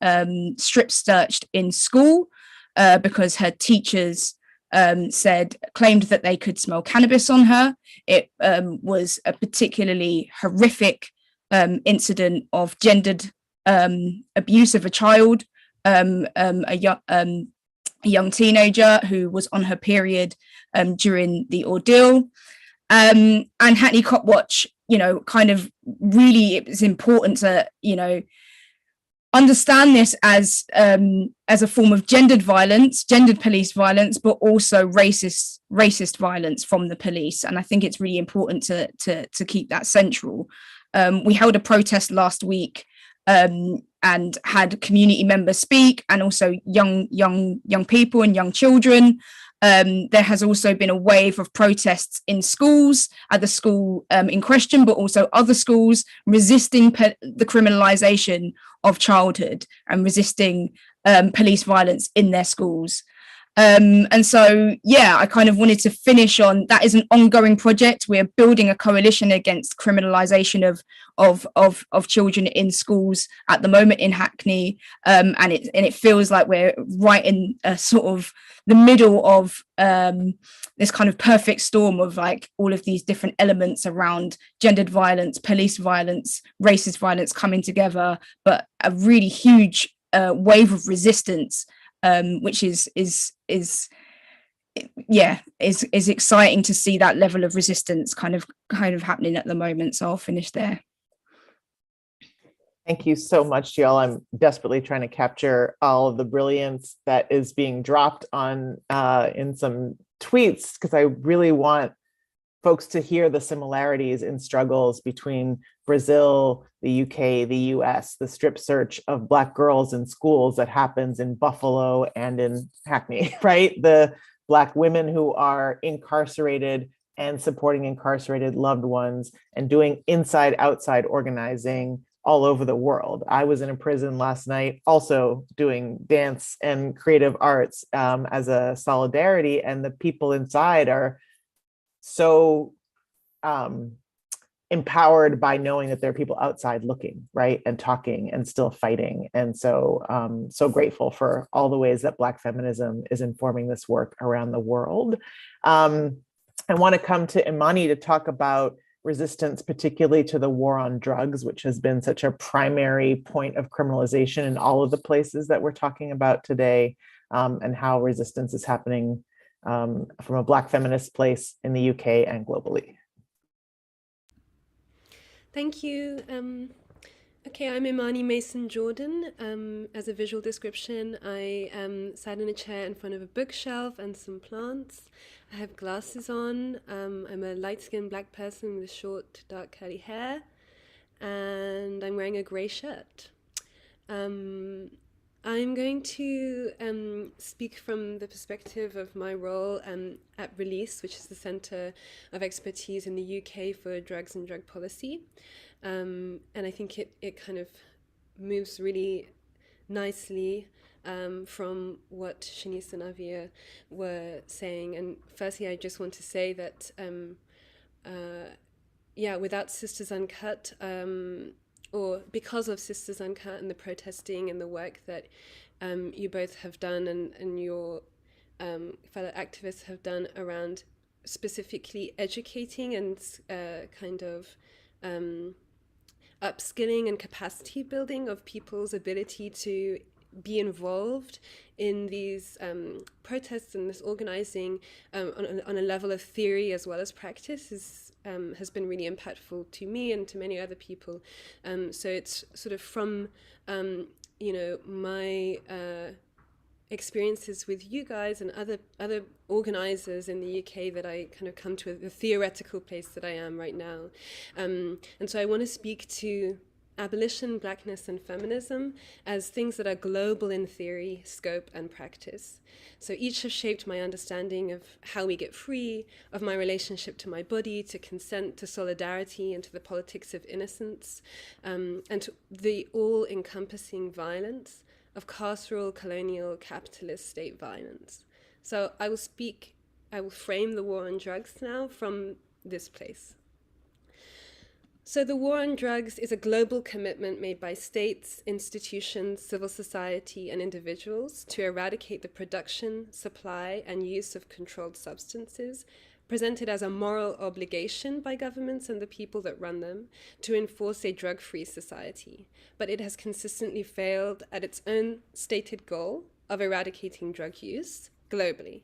strip searched in school because her teachers claimed that they could smell cannabis on her. It was a particularly horrific incident of gendered abuse of a child, a young teenager who was on her period during the ordeal. And Hackney Cop Watch, kind of really, it was important to, understand this as a form of gendered police violence, but also racist violence from the police. And I think it's really important to keep that central. We held a protest last week and had community members speak, and also young people and young children. There has also been a wave of protests in schools, at the school in question, but also other schools, resisting the criminalisation of childhood and resisting police violence in their schools. And so, I kind of wanted to finish on that is an ongoing project. We're building a coalition against criminalisation of children in schools at the moment in Hackney, and it feels like we're right in a sort of the middle of this kind of perfect storm of like all of these different elements around gendered violence, police violence, racist violence coming together, but a really huge wave of resistance, which is exciting to see that level of resistance kind of happening at the moment. So I'll finish there. Thank you so much, Jill. I'm desperately trying to capture all of the brilliance that is being dropped on in some tweets, because I really want folks to hear the similarities in struggles between Brazil, the UK, the US, the strip search of Black girls in schools that happens in Buffalo and in Hackney, right? The Black women who are incarcerated and supporting incarcerated loved ones and doing inside outside organizing all over the world. I was in a prison last night also doing dance and creative arts as a solidarity, and the people inside are so empowered by knowing that there are people outside looking, right, and talking and still fighting. And so so grateful for all the ways that Black feminism is informing this work around the world. I want to come to Imani to talk about resistance, particularly to the war on drugs, which has been such a primary point of criminalization in all of the places that we're talking about today, and how resistance is happening from a Black feminist place in the UK and globally. Thank you. Okay, I'm Imani Mason-Jordan. As a visual description, I sat in a chair in front of a bookshelf and some plants. I have glasses on. I'm a light-skinned Black person with short, dark, curly hair, and I'm wearing a grey shirt. I'm going to speak from the perspective of my role at Release, which is the Centre of Expertise in the UK for Drugs and Drug Policy. And I think it kind of moves really nicely from what Shanice and Aviah were saying. And firstly, I just want to say that, without Sisters Uncut, or because of Sisters Uncut and the protesting and the work that you both have done and your fellow activists have done around specifically educating and kind of upskilling and capacity building of people's ability to be involved in these protests and this organizing on a level of theory as well as practice has been really impactful to me and to many other people. So it's sort of from my experiences with you guys and other organizers in the UK that I kind of come to the theoretical place that I am right now. And so I want to speak to abolition, Blackness, and feminism as things that are global in theory, scope, and practice. So each have shaped my understanding of how we get free, of my relationship to my body, to consent, to solidarity, and to the politics of innocence, and to the all-encompassing violence of carceral, colonial, capitalist state violence. So I will frame the war on drugs now from this place. So the war on drugs is a global commitment made by states, institutions, civil society, and individuals to eradicate the production, supply, and use of controlled substances, presented as a moral obligation by governments and the people that run them to enforce a drug-free society. But it has consistently failed at its own stated goal of eradicating drug use globally.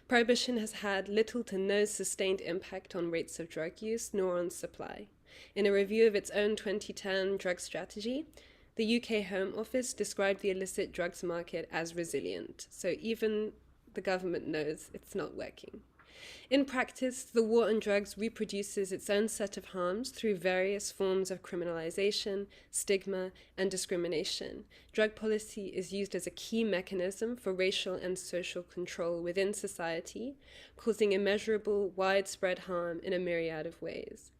Prohibition has had little to no sustained impact on rates of drug use nor on supply. In a review of its own 2010 drug strategy, the UK Home Office described the illicit drugs market as resilient. So even the government knows it's not working. In practice, the war on drugs reproduces its own set of harms through various forms of criminalization, stigma, and discrimination. Drug policy is used as a key mechanism for racial and social control within society, causing immeasurable, widespread harm in a myriad of ways.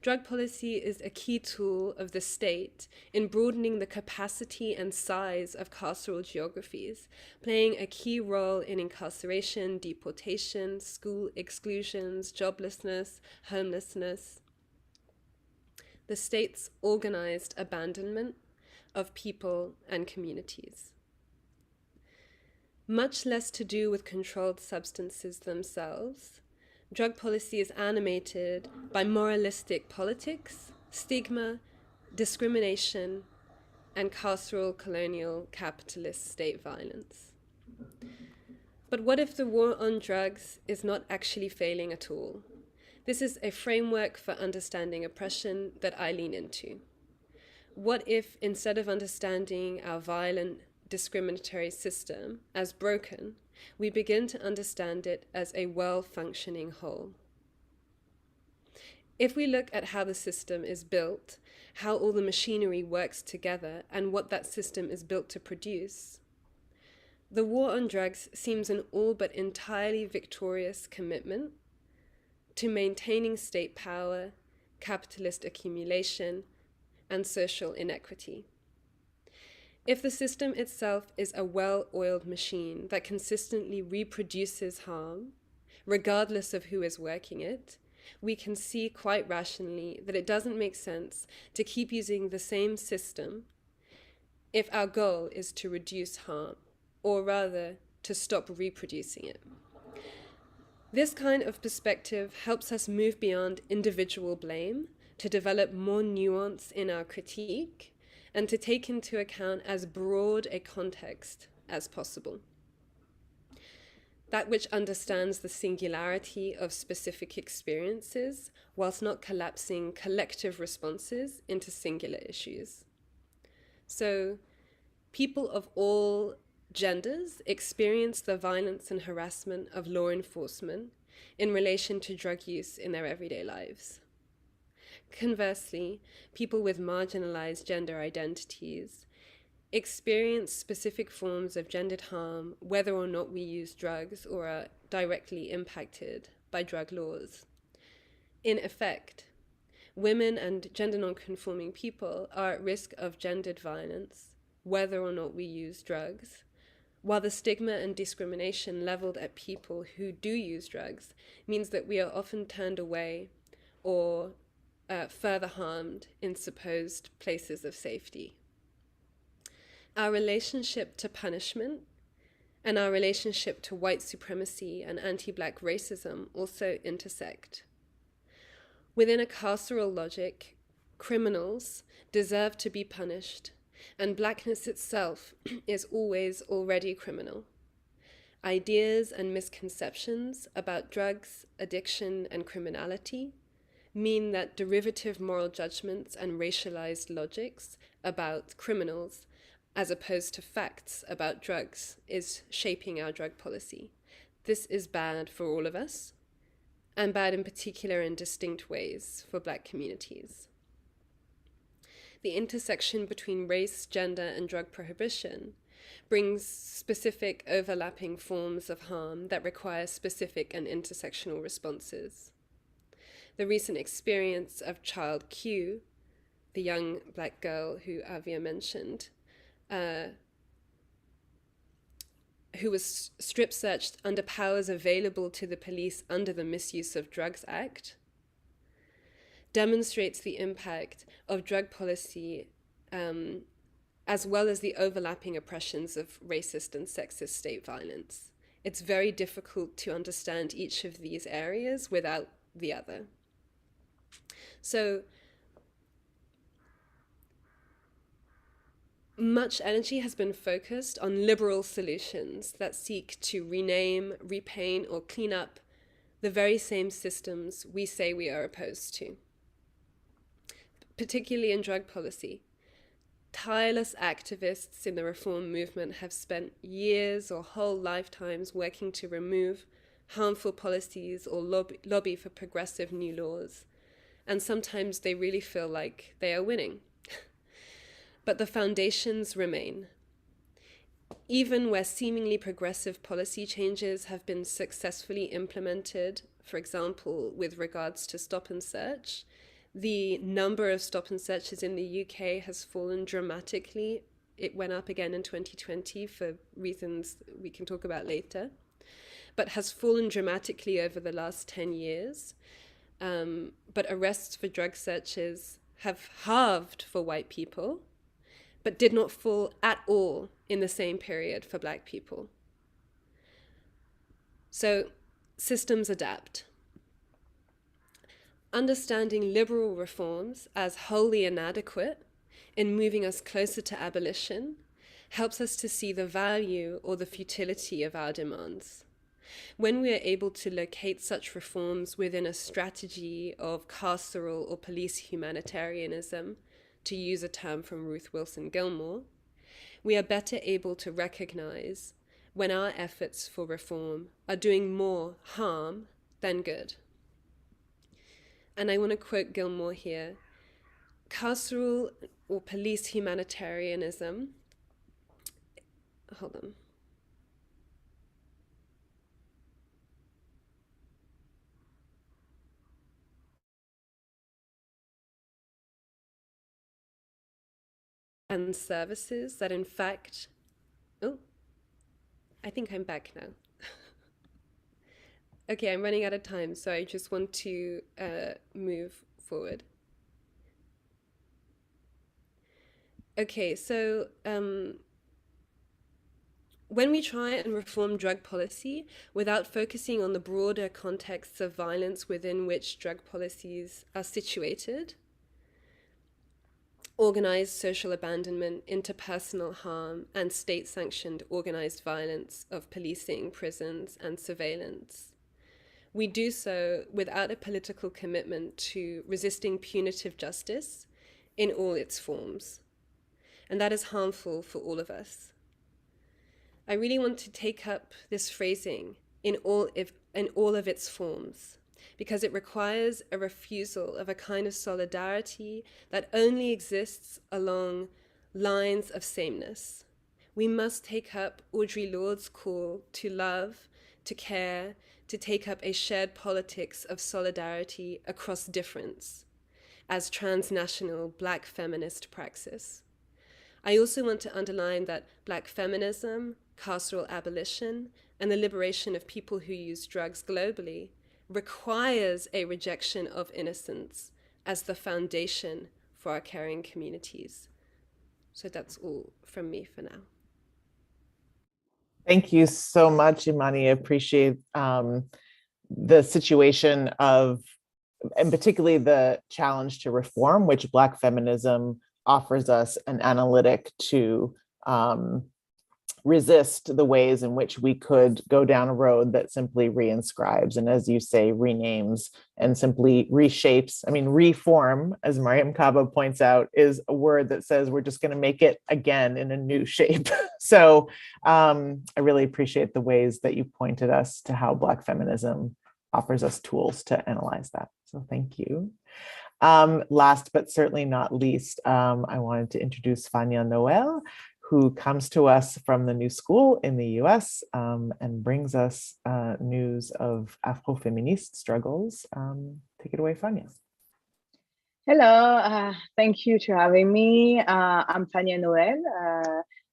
Drug policy is a key tool of the state in broadening the capacity and size of carceral geographies, playing a key role in incarceration, deportation, school exclusions, joblessness, homelessness. The state's organized abandonment of people and communities. Much less to do with controlled substances themselves. Drug policy is animated by moralistic politics, stigma, discrimination, and carceral, colonial, capitalist state violence. But what if the war on drugs is not actually failing at all? This is a framework for understanding oppression that I lean into. What if, instead of understanding our violent, discriminatory system as broken, we begin to understand it as a well-functioning whole? If we look at how the system is built, how all the machinery works together, and what that system is built to produce, the war on drugs seems an all but entirely victorious commitment to maintaining state power, capitalist accumulation, and social inequity. If the system itself is a well-oiled machine that consistently reproduces harm, regardless of who is working it, we can see quite rationally that it doesn't make sense to keep using the same system if our goal is to reduce harm, or rather, to stop reproducing it. This kind of perspective helps us move beyond individual blame to develop more nuance in our critique and to take into account as broad a context as possible. That which understands the singularity of specific experiences whilst not collapsing collective responses into singular issues. So, people of all genders experience the violence and harassment of law enforcement in relation to drug use in their everyday lives. Conversely, people with marginalized gender identities experience specific forms of gendered harm whether or not we use drugs or are directly impacted by drug laws. In effect, women and gender non-conforming people are at risk of gendered violence whether or not we use drugs, while the stigma and discrimination leveled at people who do use drugs means that we are often turned away or further harmed in supposed places of safety. Our relationship to punishment and our relationship to white supremacy and anti-Black racism also intersect. Within a carceral logic, criminals deserve to be punished, and Blackness itself is always already criminal. Ideas and misconceptions about drugs, addiction, and criminality mean that derivative moral judgments and racialized logics about criminals, as opposed to facts about drugs, is shaping our drug policy. This is bad for all of us, and bad in particular in distinct ways for Black communities. The intersection between race, gender, and drug prohibition brings specific overlapping forms of harm that require specific and intersectional responses. The recent experience of child Q, the young Black girl who Aviah mentioned, who was strip searched under powers available to the police under the Misuse of Drugs Act, demonstrates the impact of drug policy as well as the overlapping oppressions of racist and sexist state violence. It's very difficult to understand each of these areas without the other. So, much energy has been focused on liberal solutions that seek to rename, repaint, or clean up the very same systems we say we are opposed to. Particularly in drug policy, tireless activists in the reform movement have spent years or whole lifetimes working to remove harmful policies or lobby for progressive new laws. And sometimes they really feel like they are winning. But the foundations remain. Even where seemingly progressive policy changes have been successfully implemented, for example, with regards to stop and search, the number of stop and searches in the UK has fallen dramatically. It went up again in 2020 for reasons we can talk about later, but has fallen dramatically over the last 10 years. But arrests for drug searches have halved for white people, but did not fall at all in the same period for Black people. So systems adapt. Understanding liberal reforms as wholly inadequate in moving us closer to abolition helps us to see the value or the futility of our demands. When we are able to locate such reforms within a strategy of carceral or police humanitarianism, to use a term from Ruth Wilson Gilmore, we are better able to recognize when our efforts for reform are doing more harm than good. And I want to quote Gilmore here: carceral or police humanitarianism, hold on. And services that in fact, oh, I think I'm back now. Okay, I'm running out of time, so I just want to move forward. Okay, so when we try and reform drug policy without focusing on the broader contexts of violence within which drug policies are situated, organized social abandonment, interpersonal harm, and state-sanctioned organized violence of policing, prisons, and surveillance, we do so without a political commitment to resisting punitive justice in all its forms. And that is harmful for all of us. I really want to take up this phrasing in all of its forms, because it requires a refusal of a kind of solidarity that only exists along lines of sameness. We must take up Audre Lorde's call to love, to care, to take up a shared politics of solidarity across difference as transnational Black feminist praxis. I also want to underline that Black feminism, carceral abolition, and the liberation of people who use drugs globally requires a rejection of innocence as the foundation for our caring communities. So that's all from me for now. Thank you so much, Imani. I appreciate the situation of, and particularly the challenge to reform, which Black feminism offers us an analytic to resist the ways in which we could go down a road that simply reinscribes and, as you say, renames and simply reshapes. I mean, reform, as Mariam Kaba points out, is a word that says we're just going to make it again in a new shape. So I really appreciate the ways that you pointed us to how Black feminism offers us tools to analyze that. So thank you. Last but certainly not least, I wanted to introduce Fania Noel, who comes to us from the New School in the US and brings us news of Afro-Feminist struggles. Take it away, Fania. Hello, thank you for having me. I'm Fania Noel.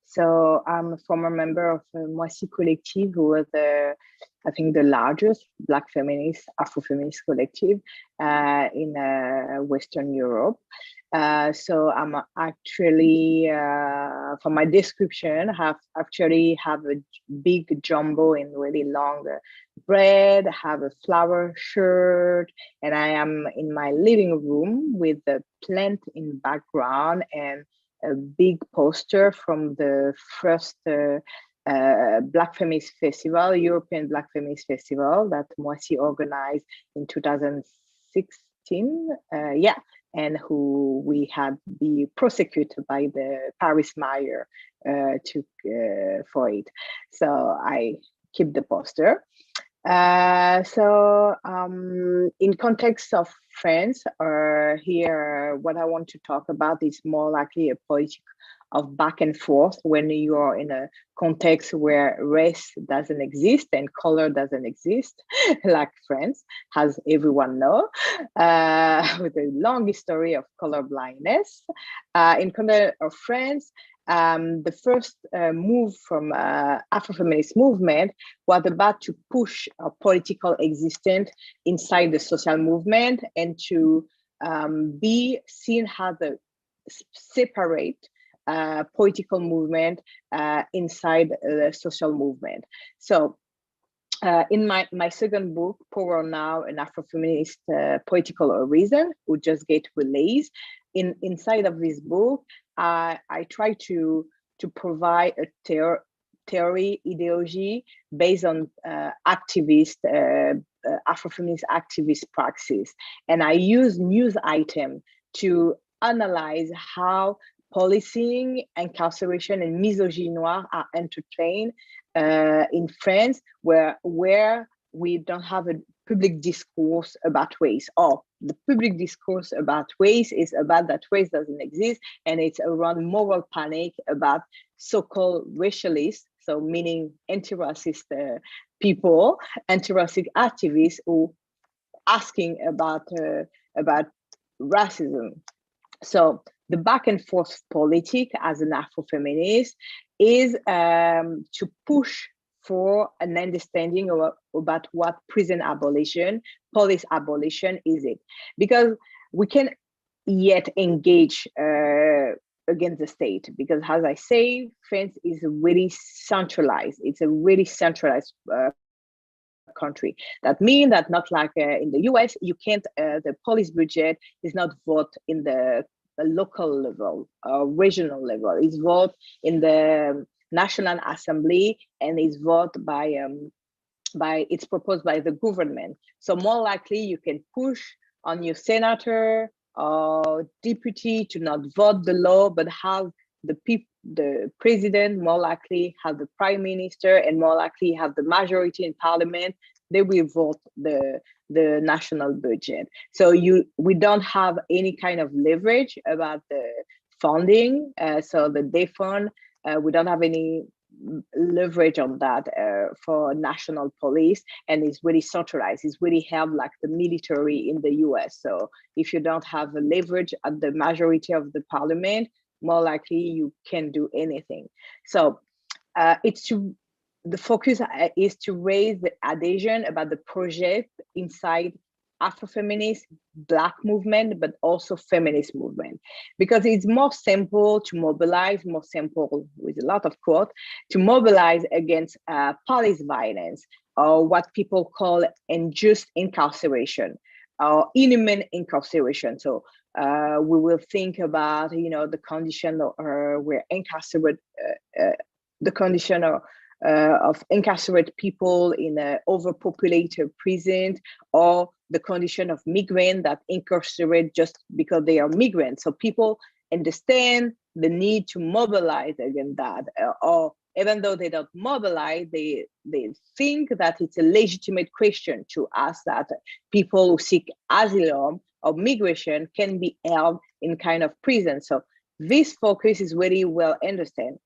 So I'm a former member of the Mwasi collective, who was I think the largest Black feminist, Afro-feminist collective in Western Europe. So I'm actually, for my description, actually have a big jumbo and really long bread, have a flower shirt, and I am in my living room with the plant in background and a big poster from the first Black Feminist Festival, European Black Feminist Festival that Mwasi organized in 2016. And who we had be prosecuted by the Paris mayor for it. So I keep the poster. In context of France, here, what I want to talk about is more likely a politic of back and forth when you are in a context where race doesn't exist and color doesn't exist, like France, as everyone knows, with a long history of color blindness. In context of France, the first move from Afro-feminist movement was about to push a political existence inside the social movement and to be seen as a separate political movement inside the social movement. So in my second book, Power Now, an Afro-feminist political reason, which just get released, inside of this book, I try to provide a theory, ideology based on activist, Afro-feminist activist praxis. And I use news item to analyze how policing, incarceration, and misogyny noire are entertained in France, where we don't have a public discourse about race, or the public discourse about race is about that race doesn't exist, and it's around moral panic about so-called racialists, so meaning anti-racist people, anti-racist activists who asking about racism. So the back and forth politic as an Afro-feminist is to push for an understanding about what prison abolition, police abolition is it. Because we can yet engage against the state, because as I say, France is really centralized. It's a really centralized country. That means that not like in the US, you can't, the police budget is not voted in the local level or regional level. It's voted in the National Assembly, and is voted by it's proposed by the government. So more likely you can push on your senator or deputy to not vote the law, but have the president, more likely have the prime minister, and more likely have the majority in parliament. They will vote the national budget. So we don't have any kind of leverage about the funding. So the defund, we don't have any leverage on that for national police, and it's really centralized. It's really held like the military in the US. So if you don't have a leverage at the majority of the parliament, more likely you can't do anything. So the focus is to raise the adhesion about the project inside Afro-feminist, Black movement, but also feminist movement, because it's more simple to mobilize, more simple with a lot of quote, to mobilize against police violence, or what people call unjust incarceration or inhuman incarceration. So we will think about, the condition where incarcerated, the condition of incarcerated people in an overpopulated prison, or the condition of migrants that incarcerate just because they are migrants. So people understand the need to mobilize against that, or even though they don't mobilize, they think that it's a legitimate question to ask that people who seek asylum or migration can be held in kind of prison. So this focus is very well understood.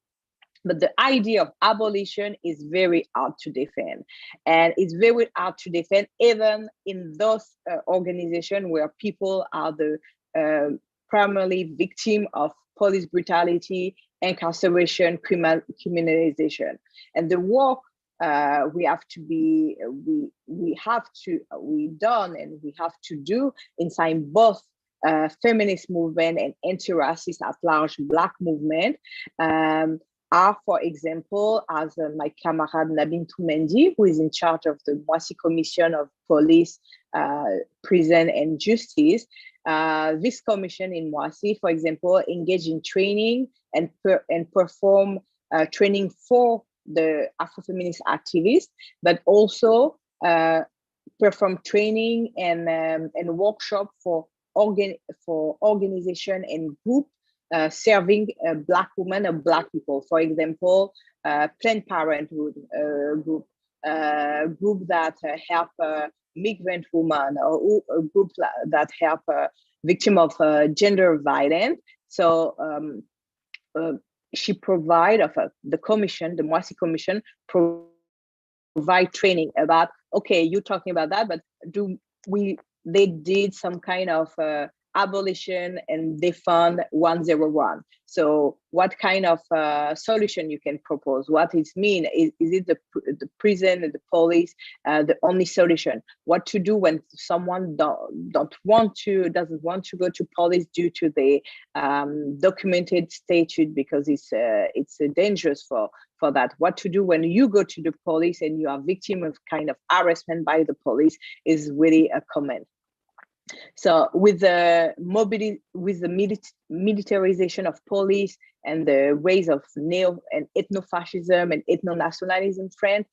But the idea of abolition is very hard to defend. And it's very hard to defend even in those organizations where people are the primarily victim of police brutality, incarceration, criminalization. And the work we have to do inside both feminist movement and anti-racist at large Black movement, are, for example, as my camarade Nabin Toumendi, who is in charge of the Mwasi Commission of Police, Prison and Justice. This commission in Mwasi, for example, engage in training and perform training for the Afro-feminist activists, but also perform training and workshop for organization and group serving Black women and Black people. For example, Planned Parenthood group that help migrant women, or a group that help victim of gender violence. So she provide the commission, the Mwasi Commission, provide training about, okay, you're talking about that, but they did some kind of abolition and defund 101. So what kind of solution you can propose? What it mean? Is it the prison, the police, the only solution? What to do when someone doesn't want to go to police due to the documented statute, because it's dangerous for that. What to do when you go to the police and you are victim of kind of harassment by the police is really a comment. So with the militarization of police and the rise of neo and ethno-fascism and ethno-nationalism in France,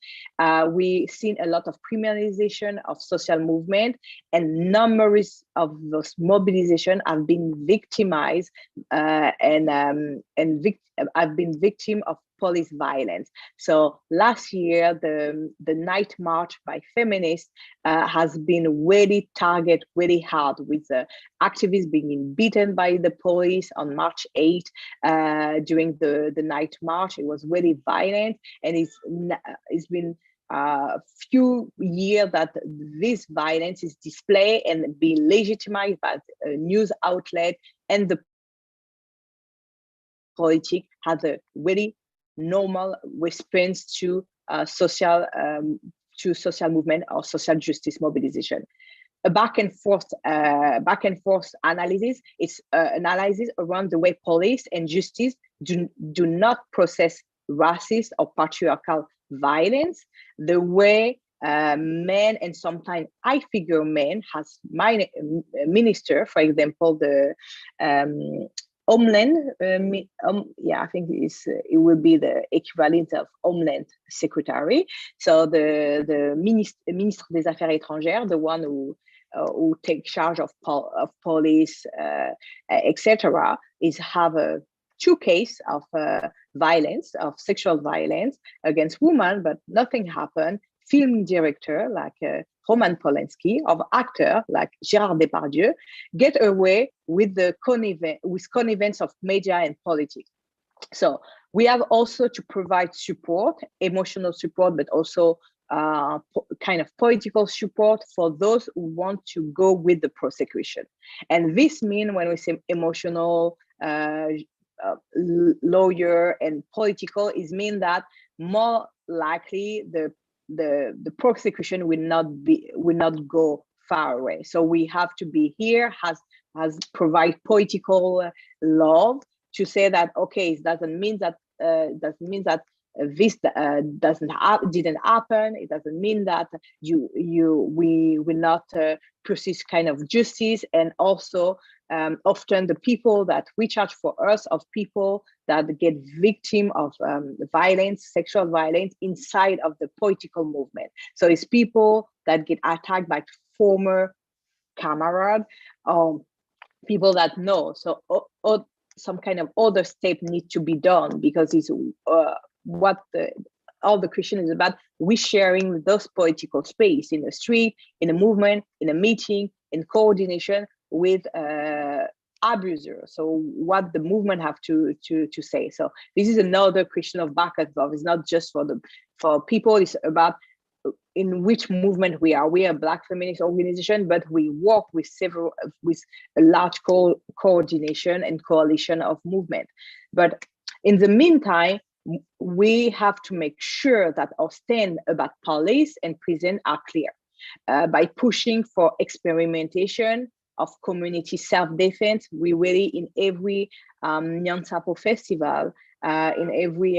we've seen a lot of criminalization of social movement, and numerous of those mobilization have been victimized and have been victim of police violence. So last year, the night march by Feminist has been really targeted really hard, with activists being beaten by the police on March 8th during the night march. It was really violent, and it's been a few years that this violence is displayed and being legitimized by news outlet, and the politics has a very normal response to social movement or social justice mobilization. A back and forth analysis. It's analysis around the way police and justice do not process racist or patriarchal violence, the way men and sometimes high figure men has minister, for example, the Homeland, I think it will be the equivalent of Homeland Secretary. So the Ministre des Affaires étrangères, the one who take charge of police, etc., have two cases of violence, of sexual violence against women, but nothing happened. Film director like Roman Polanski, of actor like Gérard Depardieu, get away with the connivance of media and politics. So we have also to provide support, emotional support, but also kind of political support for those who want to go with the prosecution. And this means, when we say emotional, lawyer and political, is mean that more likely the prosecution will not go far away. So we have to be here, has provide political love to say that, okay, it doesn't mean that this didn't happen. It doesn't mean that we will not pursue kind of justice. And also often the people that reach out for us, of people that get victim of violence, sexual violence inside of the political movement. So it's people that get attacked by former comrades, people that know. So some kind of other step need to be done, because it's what all the question is about. We sharing those political space in the street, in a movement, in a meeting, in coordination with abusers. So what the movement have to say. So this is another question of back and forth. It's not just for people. It's about in which movement we are. We are a Black feminist organization, but we work with a large coordination and coalition of movement. But in the meantime, we have to make sure that our stand about police and prison are clear by pushing for experimentation of community self-defense. We really, in every Nyan Sapo festival, in every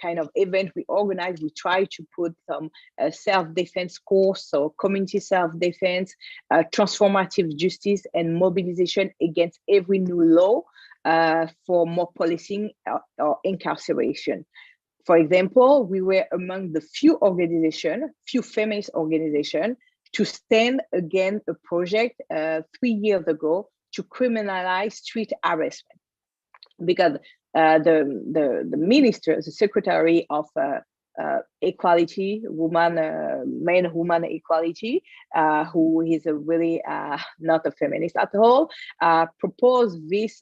kind of event we organize, we try to put some self-defense course, so community self-defense, transformative justice, and mobilization against every new law for more policing or incarceration. For example, we were among the few feminist organizations to stand against a project 3 years ago to criminalize street harassment, because the minister, the secretary of equality, man-woman equality, who is a really not a feminist at all, proposed this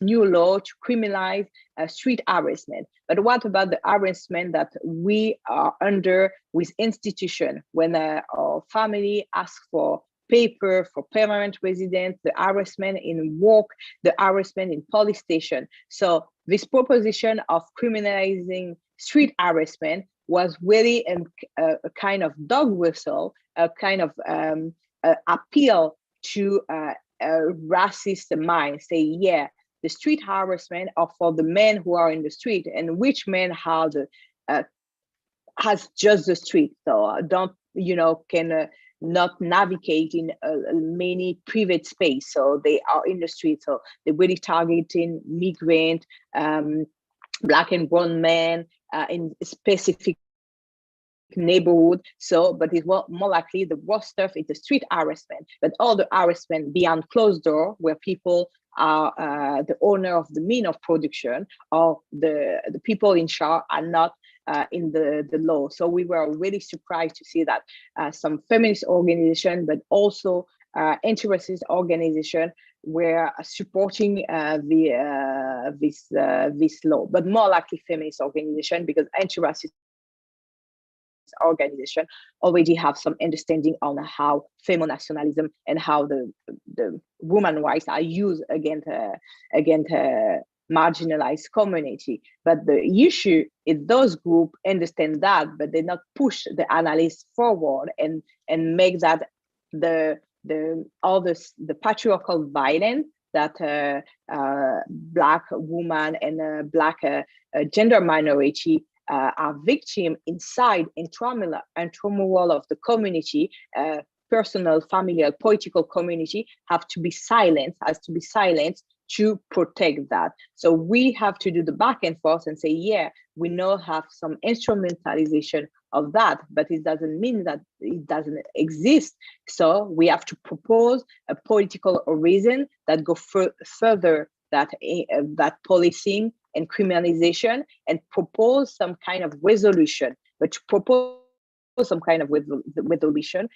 new law to criminalize street harassment. But what about the harassment that we are under with institution, when our family asks for paper for permanent residence, the harassment in work, the harassment in police station? So this proposition of criminalizing street harassment was really a kind of dog whistle, a kind of appeal to a racist mind, say, yeah, the street harassment are for the men who are in the street, and which men has just the street, so don't, can not navigate in many private space, so they are in the street. So they're really targeting migrant, Black and brown men in specific neighborhood. So, but it's more likely the worst stuff is the street harassment, but all the harassment beyond closed door, where people are the owner of the mean of production, or the people in charge are not in the law. So we were really surprised to see that some feminist organizations, but also interest organizations were supporting this law, but more likely feminist organization, because anti-racist organization already have some understanding on how feminationalism and how the woman rights are used against marginalized community. But the issue is those groups understand that, but they not push the analysis forward and make that the patriarchal violence that Black woman and Black gender minority are victim inside intramural of the community, personal, familial, political community, has to be silenced to protect that. So we have to do the back and forth and say, yeah, we now have some instrumentalization of that, but it doesn't mean that it doesn't exist. So we have to propose a political reason that go further that policing and criminalization, and propose some kind of resolution. But to propose some kind of resolution,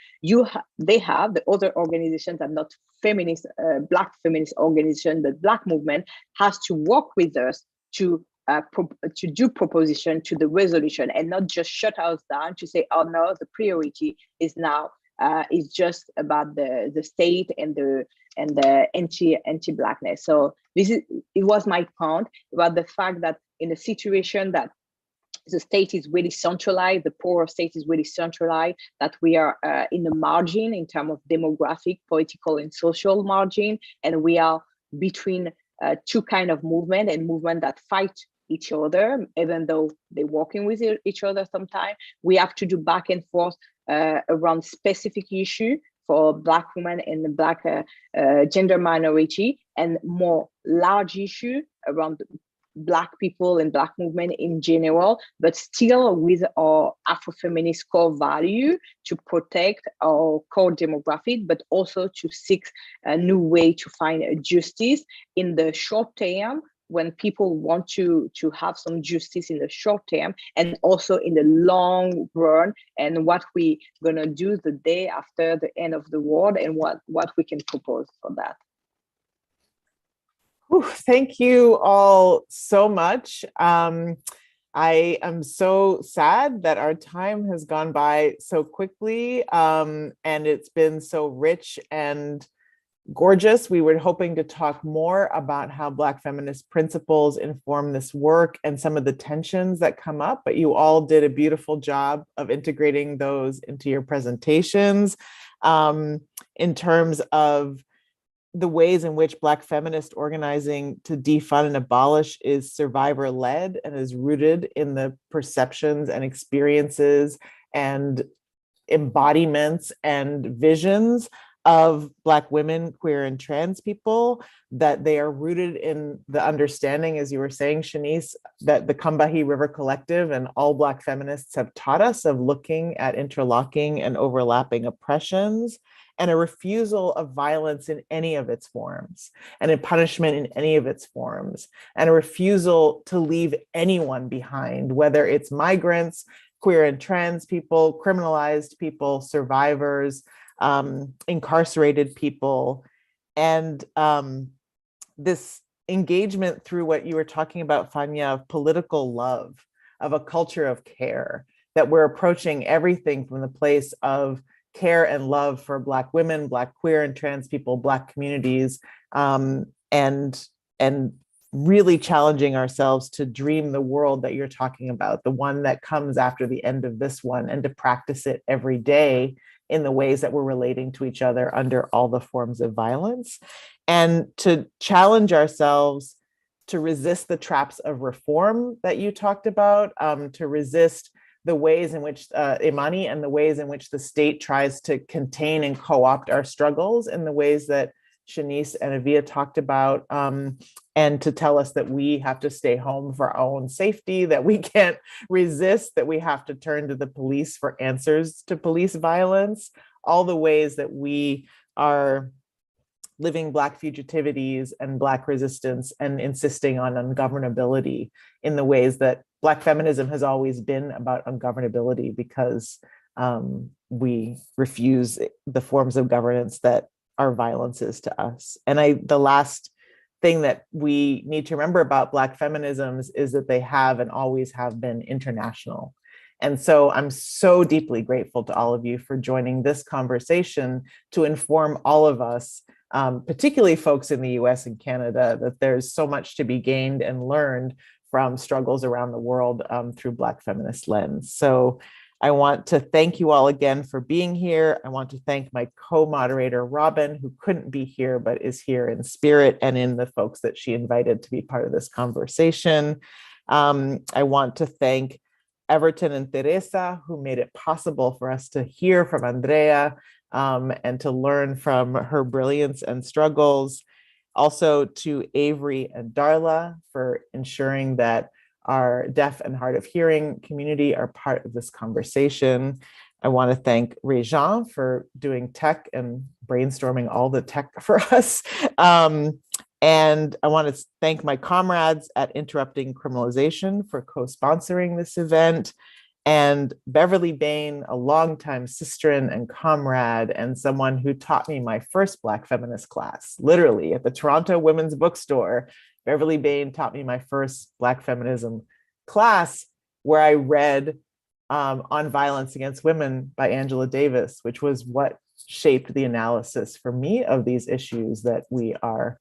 they have the other organizations that are not feminist, Black feminist organization, the Black movement has to work with us to do proposition to the resolution, and not just shut us down to say, oh no, the priority is now is just about the state and the anti-Blackness. So it was my point about the fact that in a situation that the state is really centralized, the poor state is really centralized, that we are in the margin in terms of demographic, political, and social margin, and we are between two kind of movement that fight each other, even though they're working with each other sometimes. We have to do back and forth around specific issue for Black women and the Black gender minority, and more large issue around Black people and Black movement in general, but still with our Afro-feminist core value to protect our core demographic, but also to seek a new way to find justice in the short term, when people want to have some justice in the short term, and also in the long run, and what we gonna do the day after the end of the world, and what we can propose for that. Thank you all so much. I am so sad that our time has gone by so quickly, and it's been so rich and gorgeous. We were hoping to talk more about how Black feminist principles inform this work and some of the tensions that come up, but you all did a beautiful job of integrating those into your presentations. In terms of the ways in which Black feminist organizing to defund and abolish is survivor-led and is rooted in the perceptions and experiences and embodiments and visions of Black women, queer, and trans people, that they are rooted in the understanding, as you were saying, Shanice, that the Combahee River Collective and all Black feminists have taught us of looking at interlocking and overlapping oppressions, and a refusal of violence in any of its forms, and a punishment in any of its forms, and a refusal to leave anyone behind, whether it's migrants, queer and trans people, criminalized people, survivors, incarcerated people. And this engagement through what you were talking about, Fania, of political love, of a culture of care, that we're approaching everything from the place of care and love for Black women, Black queer and trans people, Black communities, and really challenging ourselves to dream the world that you're talking about, the one that comes after the end of this one, and to practice it every day in the ways that we're relating to each other under all the forms of violence, and to challenge ourselves to resist the traps of reform that you talked about, to resist the ways in which Imani and the ways in which the state tries to contain and co-opt our struggles, in the ways that Shanice and Aviah talked about, and to tell us that we have to stay home for our own safety, that we can't resist, that we have to turn to the police for answers to police violence, all the ways that we are living Black fugitivities and Black resistance and insisting on ungovernability in the ways that Black feminism has always been about ungovernability, because we refuse the forms of governance that are violences to us. And the last thing that we need to remember about Black feminisms is that they have and always have been international. And so I'm so deeply grateful to all of you for joining this conversation to inform all of us, particularly folks in the US and Canada, that there's so much to be gained and learned from struggles around the world through Black feminist lens. So I want to thank you all again for being here. I want to thank my co-moderator, Robyn, who couldn't be here, but is here in spirit and in the folks that she invited to be part of this conversation. I want to thank Everton and Teresa, who made it possible for us to hear from Andreia and to learn from her brilliance and struggles. Also to Avery and Darla for ensuring that our deaf and hard of hearing community are part of this conversation. I want to thank Rejean for doing tech and brainstorming all the tech for us. And I want to thank my comrades at Interrupting Criminalization for co-sponsoring this event, and Beverly Bain, a longtime sisterin and comrade, and someone who taught me my first Black feminist class, literally at the Toronto Women's Bookstore. Beverly Bain taught me my first Black feminism class, where I read On Violence Against Women by Angela Davis, which was what shaped the analysis for me of these issues that we are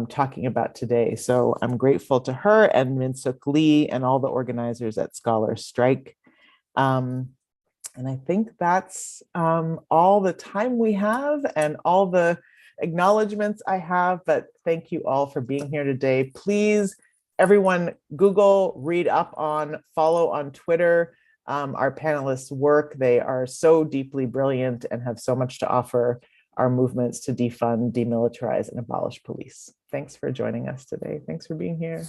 talking about today. So I'm grateful to her and Minsuk Lee and all the organizers at Scholars Strike. And I think that's all the time we have and all the acknowledgements I have, but thank you all for being here today. Please, everyone, Google, read up on, follow on Twitter our panelists' work. They are so deeply brilliant and have so much to offer our movements to defund, demilitarize, and abolish police. Thanks for joining us today. Thanks for being here.